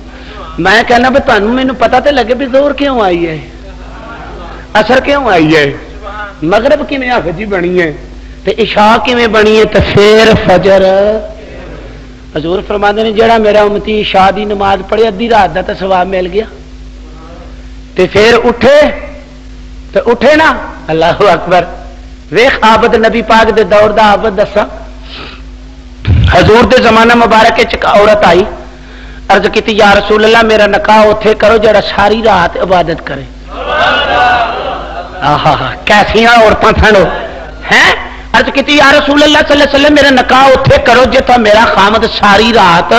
میں کہنا بھی تانوں مینوں پتہ تے لگے بھی زور کیوں آئی ہے، اثر کیوں آئی ہے، مغرب کیویں آخ جی بنی ہے تے عشاء کیویں بنی ہے تے پھر فجر۔ حضور فرماندے نے جڑا میرا امتی عشاء دی نماز پڑھے ادھی رات دا تے ثواب مل گیا تے پھر اٹھے نا۔ اللہ اکبر۔ ویخ عابد نبی پاک دے دور دا عابد دسا، حضور دے زمانہ مبارک ایک عورت آئی، عرض کیتی یا رسول اللہ میرا نکاح اوتھے کرو جڑا ساری رات عبادت کرے۔ کیسیاں عورتاں سنو ہیں؟ عرض کیتی یا رسول اللہ صلی اللہ علیہ وسلم میرا نکاح اوتھے کرو جتھا میرا خامد ساری رات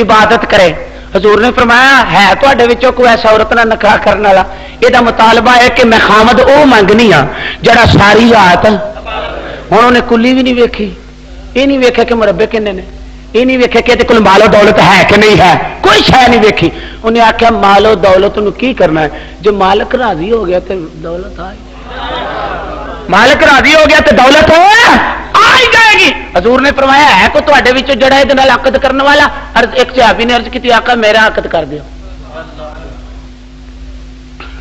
عبادت کرے۔ حضور نے فرمایا ہے تواڈے وچوں کوئی ایسا عورت نہ نکاح کرنے والا؟ یہ مطالبہ ہے کہ میں خامد او منگنی ہاں جڑا ساری رات۔ ہوں انہیں کلی بھی نہیں ویکھی، یہ نہیں ویکھیا کہ مربے کنے نے، یہ نہیں ویکھیا کہ کول مال و دولت ہے کہ نہیں ہے، کوئی شے نہیں ویکھی۔ انہیں آخیا مال و دولت نو کی کرنا ہے، جو مالک راضی ہو گیا تو دولت آئی، مالک راضی ہو گیا تو دولت آ ہی جائے گی۔ حضور نے فرمایا ہے کو تواڈے وچ جڑا یہ نال عقد کرنے والا؟ ایک صحابی نے عرض کی آقا میرا عقد کر دیو،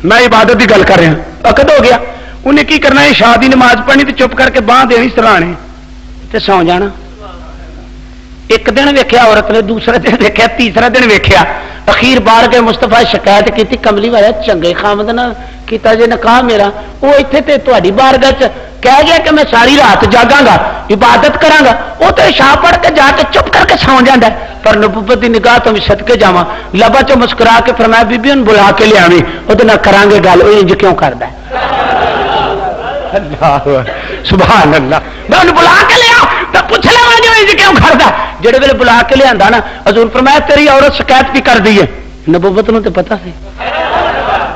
میں عبادت کی گل کر رہا، عقد ہو گیا۔ انہیں کی کرنا ہے عشاء دی نماز پڑھنی تو چپ کر کے باہ دینی سرانے تے سو جانا۔ ایک دن ویکھیا عورت نے، دوسرا دن ویکھیا، تیسرا دن ویکھیا، اخیر بار گئے مستفا شکایت کی کملی والا چنگے خامد نہ کیتا جے نکاح میرا، وہ اتنے تے تہاڈی بارگاہ چ کہہ گیا کہ میں ساری رات جاگاں گا عبادت کراں گا، وہ تو عشاء پڑھ کے جا کے چپ کر کے سو جاندا ہے۔ پر نبوت دی نگاہ تو صدقے جاواں، لبا چ مسکرا کے فرمایا بی بی بلا کے لے آویں، اودے نال کراں گے گل، انج کیوں کردا ہے؟ اللہ سبحان اللہ۔ میں انہوں بلا کے لیا تو پوچھ لوا جو انج کیوں کردا؟ جڑے ویلے بلا کے لیا نا حضور فرمایا تیری عورت شکایت بھی کر دی ہے۔ نبوت نو تے پتہ سی،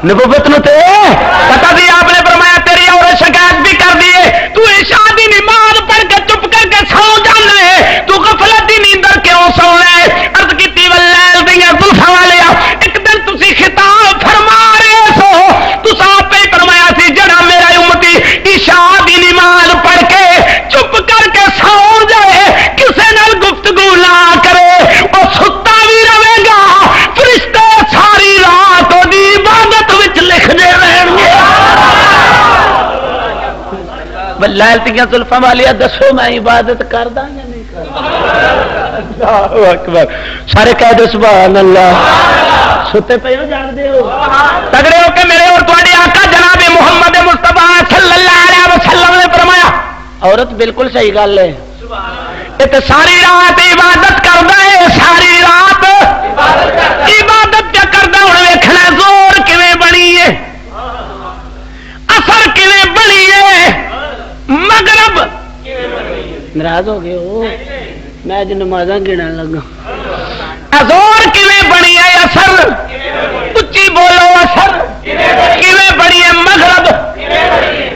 نبوت نو تے پتہ سی۔ آپ نے فرمایا تیری عورت شکایت بھی کر دی ہے، تو عشاء دی نماز پڑھ کے چپ کر کے سو جانا ہے، تو غفلت دی نیندر کیوں سونا ہے؟ عرض کیتی واللیل دیاں زلفاں والیا، ایک دن تسی خطاب فرما رہے سو، تسا آپ ہی فرمایا سی جڑا میرا امتی عشاء دی نماز پڑھ کے چپ کر کے سو جائے، کسے نال گفتگو نہ کرے، وہ ستا بھی رہے گا، فرشتے ساری رات دی عبادت وچ لکھ دے رہن گے۔ واللیل دیاں زلفاں والیا دسو میں عبادت کردا یا نہیں کردا؟ اللہ اکبر۔ سارے کہہ دو سبحان اللہ۔ ستے پے ہو جاگ دے ہو تگڑے ہو کے میرے اور تواڈے آقا جناب محمد مصطفیٰ صلی اللہ علیہ وسلم نے فرمایا عورت بالکل صحیح گل ہے، یہ تو ساری رات عبادت کردا ہے، ساری رات عبادت کیا کردا؟ ہن ویکھنا زور کیویں بنی ہے، اثر کیویں بنی ہے، مغرب ناراض ہو گئے ہو، میں اج نمازاں گنن لگا، زور کیویں بنی ہے، اثر اچھی بولو، اثر کیویں بنی ہے، مغرب۔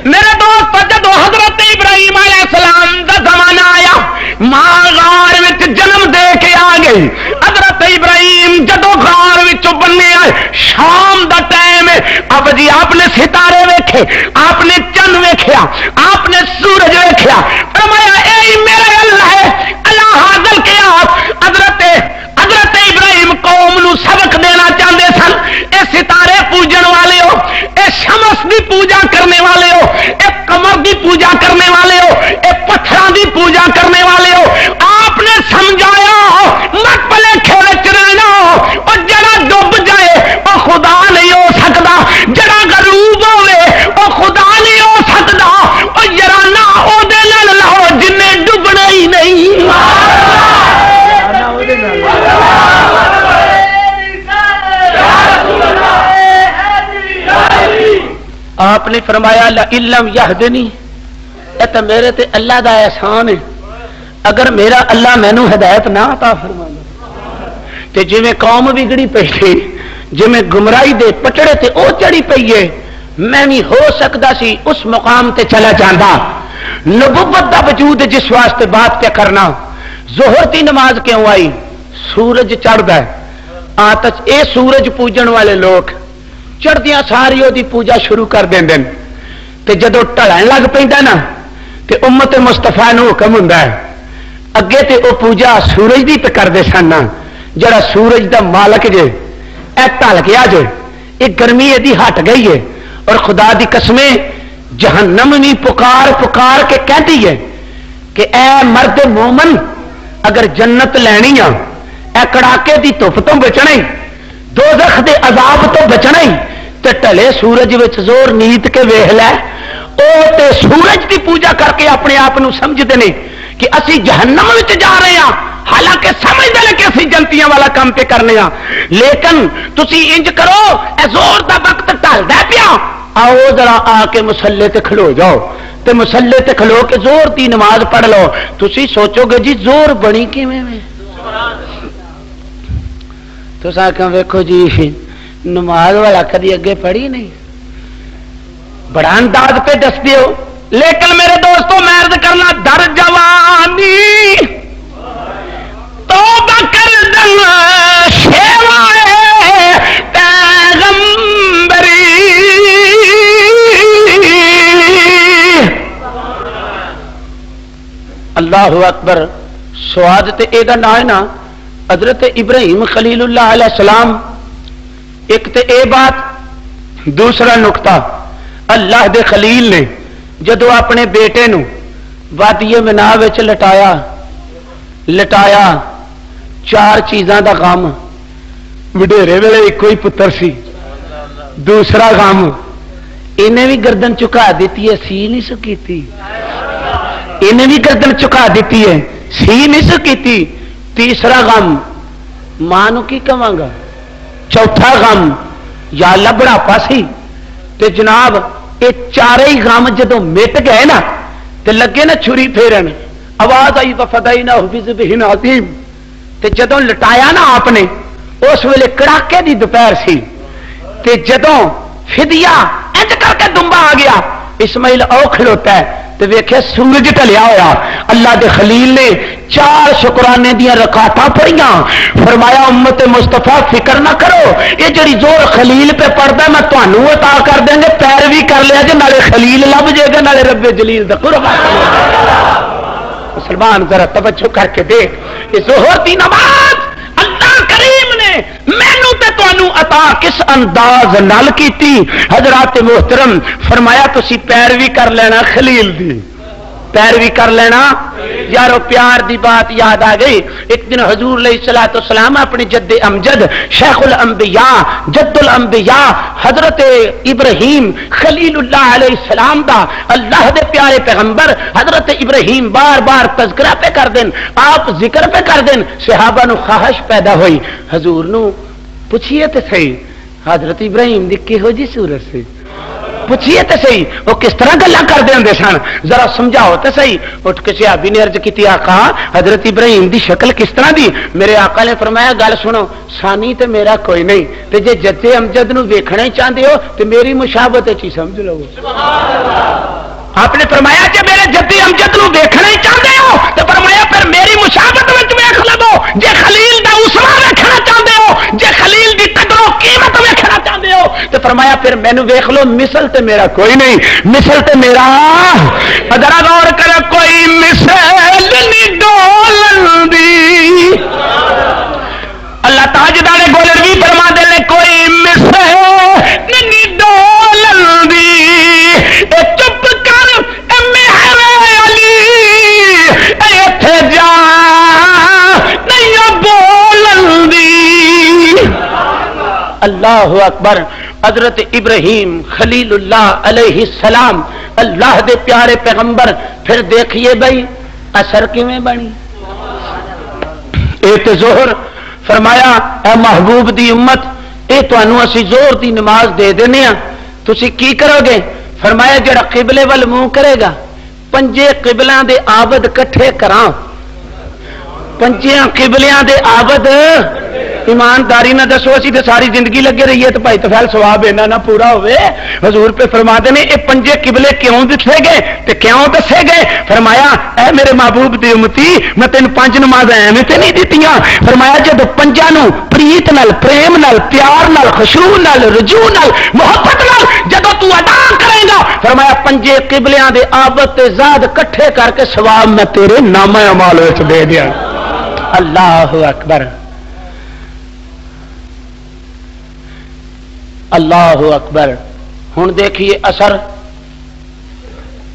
میرے دوست جدو حضرت ابراہیم علیہ السلام دا زمانہ آیا، ماں غار وچ جنم دے کے آ گئی۔ حضرت ابراہیم جدو غار وچ بننے آئے، شام دا ٹائم ہے، اب جی آپ نے ستارے ویکھے، آپ نے چند ویکھیا، آپ نے سورج ویکھیا، فرمایا اے میرے اللہ ہے، اللہ حاضر کیا۔ حضرت ابراہیم قوم نو سبق دینا چاہتے سن، اے ستارے پوجن والے ہو، اے شمس دی پوجا کرنے والے ہو، اے قمر دی پوجا کرنے والے ہو، اے پتھراں دی پوجا کرنے والے ہو۔ آپ نے سمجھایا مت بھلیکھے وچ رہنا، اور جڑا ڈب جائے وہ خدا نہیں ہو سکتا، جڑا غروب ہوے وہ خدا نہیں ہو سکتا، اور جڑا نہ او دے نال لاؤ جنے ڈبنا ہی نہیں۔ آپ نے فرمایا لَإِلَّمْ يَهْدِنِي، اے تو میرے تے اللہ دا احسان ہے، اگر میرا اللہ مینوں ہدایت نہ عطا فرمانا تے جویں قوم بگڑی پئی تھی، جویں گمراہی دے پٹڑے تے او چڑھی پئی ہے، میں بھی ہو سکتا سی اس مقام تے چلا جاندا۔ نبوت دا وجود جس واسطے بات پہ کرنا، ظہر دی نماز کیوں آئی؟ سورج چڑھدا ہے، آتش اے سورج پوجن والے لوگ چڑھدیاں ساری دی پوجا شروع کر دیندے تے جدو ٹھلن لگ پیندا نا تے امت مصطفیٰ نو حکم ہوندا ہے اگے تے او پوجا سورج دی پہ کردے سن، جڑا سورج دا مالک جے اے ٹل گیا جے، اے گرمی دی ہٹ گئی ہے، اور خدا دی قسمیں جہنم بھی پکار پکار کے کہتی ہے کہ اے مرد مومن اگر جنت لینی آ، اے کڑاکے دی دھوپ تو بچنا ہی، دوزخ دے عذاب تو بچنا ہی، تے ٹلے سورج وچ زور نیت کے ویکھ لے، او تے سورج دی پوجا کر کے اپنے آپ نو سمجھدے نے کہ اسی جہنم وچ جا رہے ہاں، حالانکہ سمجھدے نے کہ اسی جنتیاں والا کام پہ کرنے ہاں، لیکن تسی انج کرو اے زور دا وقت ٹلدا پیا، آؤ ذرا آ کے مسلے تے کھلو جاؤ تے مسلے تے کھلو کے زور دی نماز پڑھ لو۔ تسی سوچو گے جی زور بنی کیویں میں؟ تساں کہ ویکھو جی نماز والا کدی اگے پڑھی نہیں، بڑا انداز پہ دس دیو، لیکن میرے دوستو میں عرض کرنا در جوانی توبہ کر دن شیوائے پیغمبری، اللہ اکبر۔ سواد تے اے دا نا ہے نا حضرت ابراہیم خلیل اللہ علیہ السلام، ایک تے اے بات، دوسرا نقطہ اللہ دے خلیل نے جدو اپنے بیٹے نو وادی منا وچ لٹایا چار چیزاں دا غم، وڈیرے ویلے ایک ہی پتر سی، دوسرا غم انہیں بھی گردن چکا دیتی ہے سی نہیں سو کیتی، انہیں بھی گردن چکا دیتی ہے سی نہیں سو کیتی، تیسرا غم ماں نو کی کہاں گا، چوتھا غم یا اللہ بڑھاپا سی، تے جناب یہ چارے ہی غم جدو مٹ گئے نا تے لگے نا چھری پھیرن، آواز آئی ففدیناہ بذبح عظیم، تے جدو لٹایا نا آپ نے اس ویلے کڑاکے دی دوپہر سی، تے جدو فدیہ انج کر کے دمبا آ گیا، اسماعیل او کھلوتا ہے تے ویکھے سورج ٹلیا ہوا، اللہ دے خلیل نے چار شکرانے دیاں رکعتاں پڑھیاں، فرمایا امت مصطفیٰ فکر نہ کرو، یہ جڑی زور خلیل پہ پڑھدا میں تانوں عطا کر دیں گے، پیروی کر لیا جے نالے خلیل لب جائے گا نالے رب جلیل دا قرب۔ مسلمان ذرا توجہ کر کے دیکھ، یہ ظہر دی نماز اللہ کریم نے مینوں تے تانوں عطا کس انداز نال کیتی، حضرات محترم فرمایا تسی پیروی کر لینا خلیل دی، پیروی کر لینا یارو، پیار دی بات یاد آ گئی۔ ایک دن حضور علیہ الصلوۃ والسلام اپنے جد امجد شیخ الانبیاء جد الانبیاء حضرت ابراہیم خلیل اللہ علیہ السلام دا اللہ دے پیارے پیغمبر حضرت ابراہیم بار بار تذکرہ پہ کر دین، آپ ذکر پہ کر دین، صحابہ نو خواہش پیدا ہوئی حضور نو پوچھئے تے صحیح حضرت ابراہیم دی کہو جی صورت سے، پوچھئے تے صحیح وہ کس طرح گلا کرتے ہوں سن، ذرا سمجھاؤ تے صحیح۔ اٹھ کے صحابی نے عرض کی آقا حضرت ابراہیم دی شکل کس طرح دی؟ میرے آقا نے فرمایا گل سنو، سانی تے میرا کوئی نہیں، تے جے جد امجد نو ویکھنا ہی چاہتے ہو تے میری مشابہت چ سمجھ لو۔ آپ نے فرمایا کہ میرے جدی امجد نو ویکھنا ہی چاہتے ہو تو فرمایا پھر میری مشابہت وچ ویکھ لو، جے خلیل دا اسوا ویکھنا چاہتے ہو، جے خلیل دی قدر و قیمت ویکھنا چاہتے ہو تو فرمایا پھر مینوں ویکھ لو، مثل تے میرا کوئی نہیں، مثل تے میرا ذرا غور کرو، کوئی مثل نہیں ڈولن دی، اللہ تاجدار گولروی فرما دے لے کوئی مثل نہیں ڈولن دی، اے چپ کر اے میرے علی اے ایتھے جا نہیں بولن دی۔ اللہ اکبر۔ حضرت ابراہیم خلیل اللہ علیہ السلام اللہ دے پیارے پیغمبر، پھر دیکھیے بھائی اثر کیویں بنی، اے تے ظہر فرمایا اے محبوب دی امت، اے تانوں اسی زور دی نماز دے دینے ہاں، تسی کی کرو گے؟ فرمایا جڑا قبلے وال منہ کرے گا، پنجے قبلیاں دے عابد کٹھے کراں، پنجیاں قبلیاں دے عابد ایمانداری نہ دسو اسی تے ساری زندگی لگے رہیے تو بھائی تفیل ثواب اینا نہ پورا ہوئے۔ حضور پہ فرما دے نے اے پنجے قبلے کیوں دسے گئے تے کیوں دسے گئے؟ فرمایا اے میرے محبوب دی امتی میں تین 5 نماز ایویں تے نہیں دتیاں، فرمایا جب پنجاں نو پریت نال، پریم نال، پیار نال، خشوع نال، رجوع نال، محبت نال جدو تو ادا کرے گا، فرمایا پنجے قبلیاں دے عابد تے زاد کٹھے کر کے ثواب میں تیرے نامہ اعمال وچ دے دیا۔ اللہ اکبر، اللہ اکبر۔ ہن دیکھیے اثر،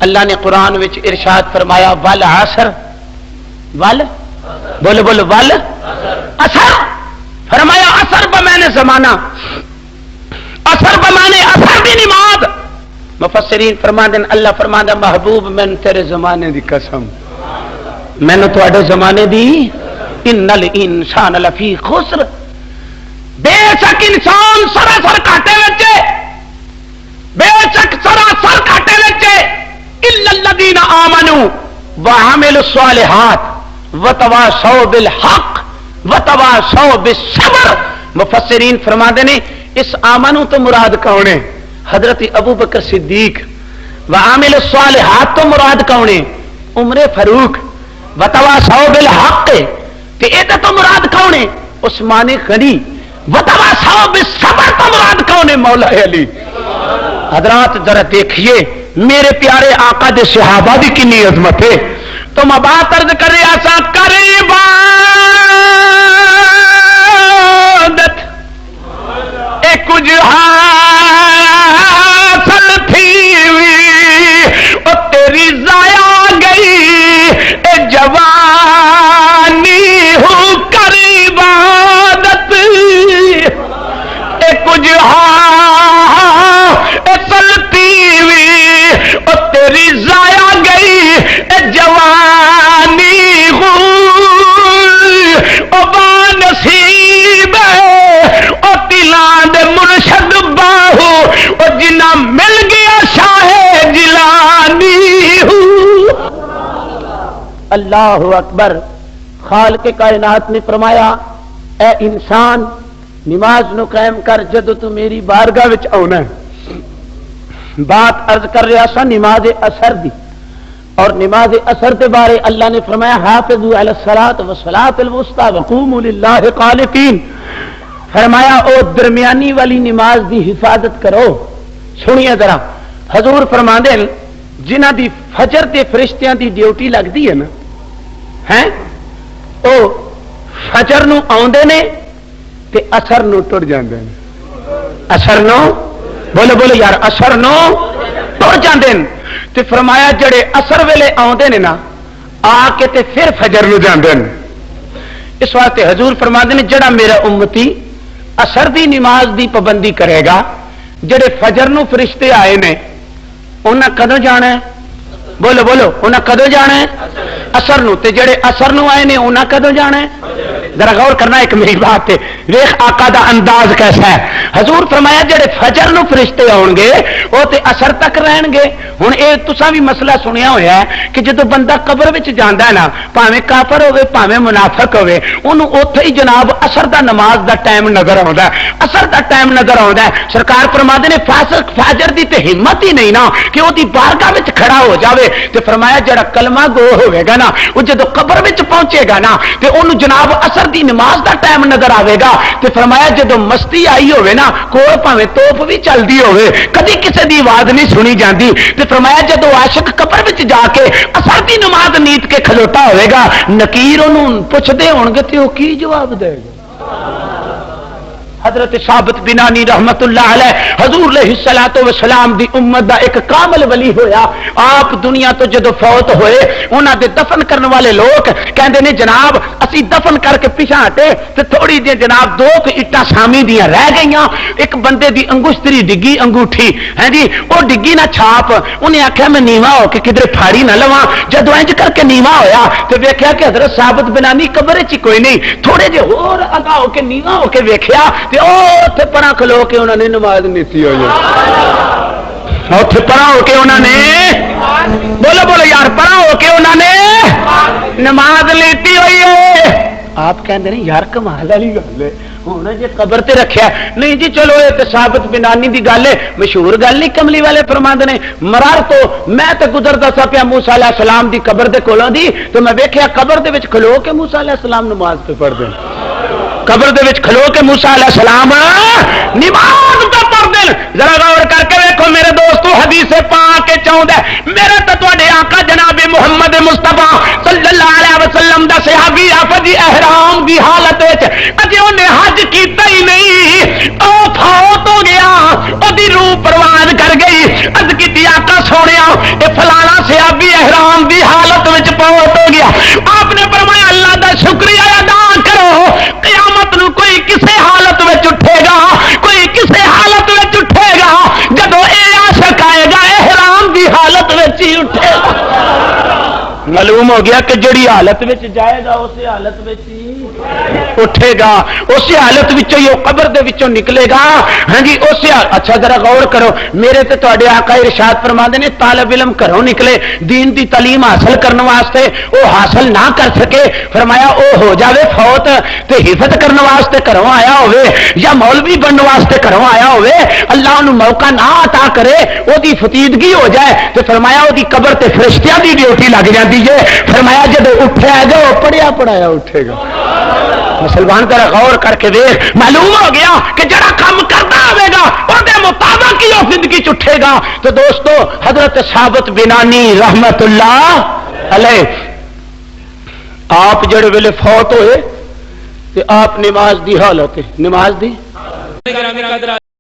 اللہ نے قرآن وچ ارشاد فرمایا والعصر، ول بولو بولو ول اثر، فرمایا اثر بمانے زمانہ، اثر بمانے اثر دی نماز۔ مفسرین فرماندن اللہ فرماندا محبوب میں تیرے زمانے دی قسم، میں نے تواڈے زمانے دی، ان الانسان لفی خسر، بے شک انسان سراسر کاٹے وچے، بے شک سراسر کاٹے وچے، الا الذین آمنوا وعملوا الصالحات وتواصوا بالحق وتواصوا بالصبر۔ مفسرین فرماتے ہیں اس آمنو تو مراد کون ہے؟ حضرت ابو بکر صدیق۔ وعملوا الصالحات تو مراد کون ہے؟ عمر فاروق۔ وتواصوا بالحق تے اے تو مراد کون ہے؟ عثمان غنی۔ وتواصوا بالصبر تو مراد کون ہے؟ مولا علی۔ حضرات ذرا دیکھیے میرے پیارے آقا دے صحابہ دی کنی عظمت ہے۔ تو میں بات عرض کر رہا سا، کر عبادت اے کچھ حاصل تھی او تیری ضائع گئی اے جوانی ہو، کر عبادت اے کچھ چلتی ہوئی اور تیری ضائع گئی اے جوانی ہو، او بانصیب او تلان مرشد باہو او جنا مل گیا شاہ جیلانی ہو۔ اللہ اکبر۔ خالق کائنات نے فرمایا اے انسان نماز نو قائم کر جدو تو میری بارگاہ وچ آنا ہے۔ بات عرض کر رہا سا نماز اثر دی، اور نماز اثر کے بارے اللہ نے فرمایا حافظوا علی الصلاۃ والصلاۃ الوسطی وقوموا للہ قانتین، فرمایا او درمیانی والی نماز دی حفاظت کرو۔ سنیے ذرا، حضور فرماندے جنہ دی فجر تے فرشتیاں دی ڈیوٹی لگدی ہے نا، ہیں او فجر نو آوندے نے تے اثر نو ٹر جاندے نے، اثر نو بولو بولو یار، اثر نو ٹر جاندے نے، تے فرمایا جڑے اثر ویلے آوندے نے نا آ کے تے پھر فجر نو جاندے نے۔ اس واسطے حضور فرماندے نے جڑا میرا امتی اثر دی نماز دی پابندی کرے گا، جڑے فجر نو فرشتے آئے نے انہاں کدوں جانا ہے؟ بولو بولو، انہاں کدوں جانا ہے؟ اثر نو۔ تے جڑے اثر نو آئے نے انہاں کدوں جانا ہے؟ ذرا غور کرنا ایک میری بات ہے، ویکھ آقا دا انداز کیسا ہے۔ حضور فرمایا جڑے فجر نو فرشتے آؤ گے وہ تے اثر تک رہن گے۔ ہن اے تساں بھی مسئلہ سنیا ہویا ہے کہ جدو بندہ قبر وچ جاندا ہے نا، بھاویں کافر ہوے بھاویں منافق ہوے، اونوں اوتھے ہی جناب اثر دا نماز دا ٹائم نظر آوندا ہے، اثر دا ٹائم نظر آوندا ہے۔ سرکار فرماندے نے فاسق فاجر دی تے ہمت ہی نہیں نا کہ وہ دی بارگاہ وچ کھڑا ہو جاوے۔ تے فرمایا جڑا کلمہ گو ہوے گا نا، وہ جدو قبر وچ پہنچے گا نا تے اونوں جناب اثر دی نماز دا ٹائم نظر آئے گا۔ تے فرمایا جدو مستی آئی ہوئے نا، کوئی پاویں توپ بھی چلدی ہوئے، کدی کسی دی آواز نہیں سنی جاندی۔ تے فرمایا جدو عاشق قبر وچ جا کے اثر دی نماز نیت کے کھلوتا ہوئے گا، نکیر انہوں پوچھدے ہون گے تے وہ کی جواب دے گا؟ حضرت ثابت بنانی رحمت اللہ علیہ حضور علیہ الصلوۃ والسلام دی امت دا ایک کامل ولی ہویا۔ آپ دنیا تو جدو فوت ہوئے انہاں دے دفن کرنے والے لوگ کہندے نے جناب اسی دفن کر کے پیچھے ہٹے تے تھوڑی دی جناب دو اٹا سامی دیاں رہ گئیاں، ایک بندے دی انگشتری ڈگی انگوٹھی ہیں جی، وہ ڈگی نہ چھاپ، انہیں آکھیا میں نیواں ہو کے کدھر پھاڑی نہ لواں۔ جدو انج کر کے نیواں ہویا تے ویکھیا کہ حضرت ثابت بنانی قبر وچ کوئی نہیں، تھوڑے جے ہور اگا ہو کے نیواں ہو کے ویکھیا تے پرا کھلو کے انہوں نے نماز نیتی ہوئی اتنے پرا ہو کے انہوں نے بولو بولو یار پرا ہو کے انہوں نے نماز لیتی ہوئی ہے آپ کہتے ہیں یار کمال والی گل ہے ہوں جی قبر تے رکھیا نہیں جی چلو یہ تو ثابت بنانی دی گل ہے مشہور گل نہیں کملی والے فرماندے نے مرار تو میں تو گزرتا سا پیا موسیٰ علیہ السلام دی قبر دے کولوں دی تو میں ویکھیا قبر دے وچ کھلو کے موسیٰ علیہ السلام نماز پہ پڑھ دیں قبر دے وچ کھلو کے موسیٰ علیہ السلام نماز پہ پڑھ دیں ذرا غور کر کے ویکھو میرے دوستو حدیث پاک کے چاہندا ہے میرے تے تواڈے آقا جناب محمد مصطفیٰ صلی اللہ علیہ وسلم دا صحابی آفدی احرام دی حالت وچ اجے اونے حج کیتا ہی نہیں او فوت ہو گیا اودی روح پرواز کر گئی عرض کیتی آقا سونیا اے فلانا صحابی احرام دی حالت وچ فوت ہو گیا آپ نے فرمایا اللہ دا شکریہ ادا کرو قیامت نو کوئی کسے حالت وچ اٹھے گا کوئی کسے حالت وچ اٹھے گا جدو اے عاشق آئے گا احرام دی حالت وچ ہی اٹھے گا معلوم ہو گیا کہ جڑی حالت وچ جائے گا اسی حالت وچ ہی اٹھے گا اسی حالت وچوں ہی قبر دے وچوں نکلے گا ہاں جی اسی اچھا ذرا غور کرو میرے تے تواڈے آقا ارشاد فرماندے نے طالب علم گھروں نکلے دین دی تعلیم حاصل کرنے واسطے او حاصل نہ کر سکے فرمایا او ہو جاوے فوت تے حفظ کرنے واسطے گھروں آیا ہوئے یا مولوی بننے واسطے گھروں آیا ہوئے اللہ انہوں موقع نہ عطا کرے او دی فتیدگی ہو جائے تے فرمایا او دی قبر تے فرشتیاں دی ڈیوٹی لگ جاندی ہے فرمایا جب اٹھیا جو پڑھیا پڑھایا اٹھے گا مسلمان ذرا غور کر کے دیکھ معلوم ہو گیا کہ جڑا کام کرنا ہوئے گا اور دے مطابق ہی وہ زندگی چٹھے گا تو دوستو حضرت ثابت بنانی رحمت اللہ علیہ آپ جڑے ویلے فوت ہوئے کہ آپ نماز دی حالت ہے نماز دی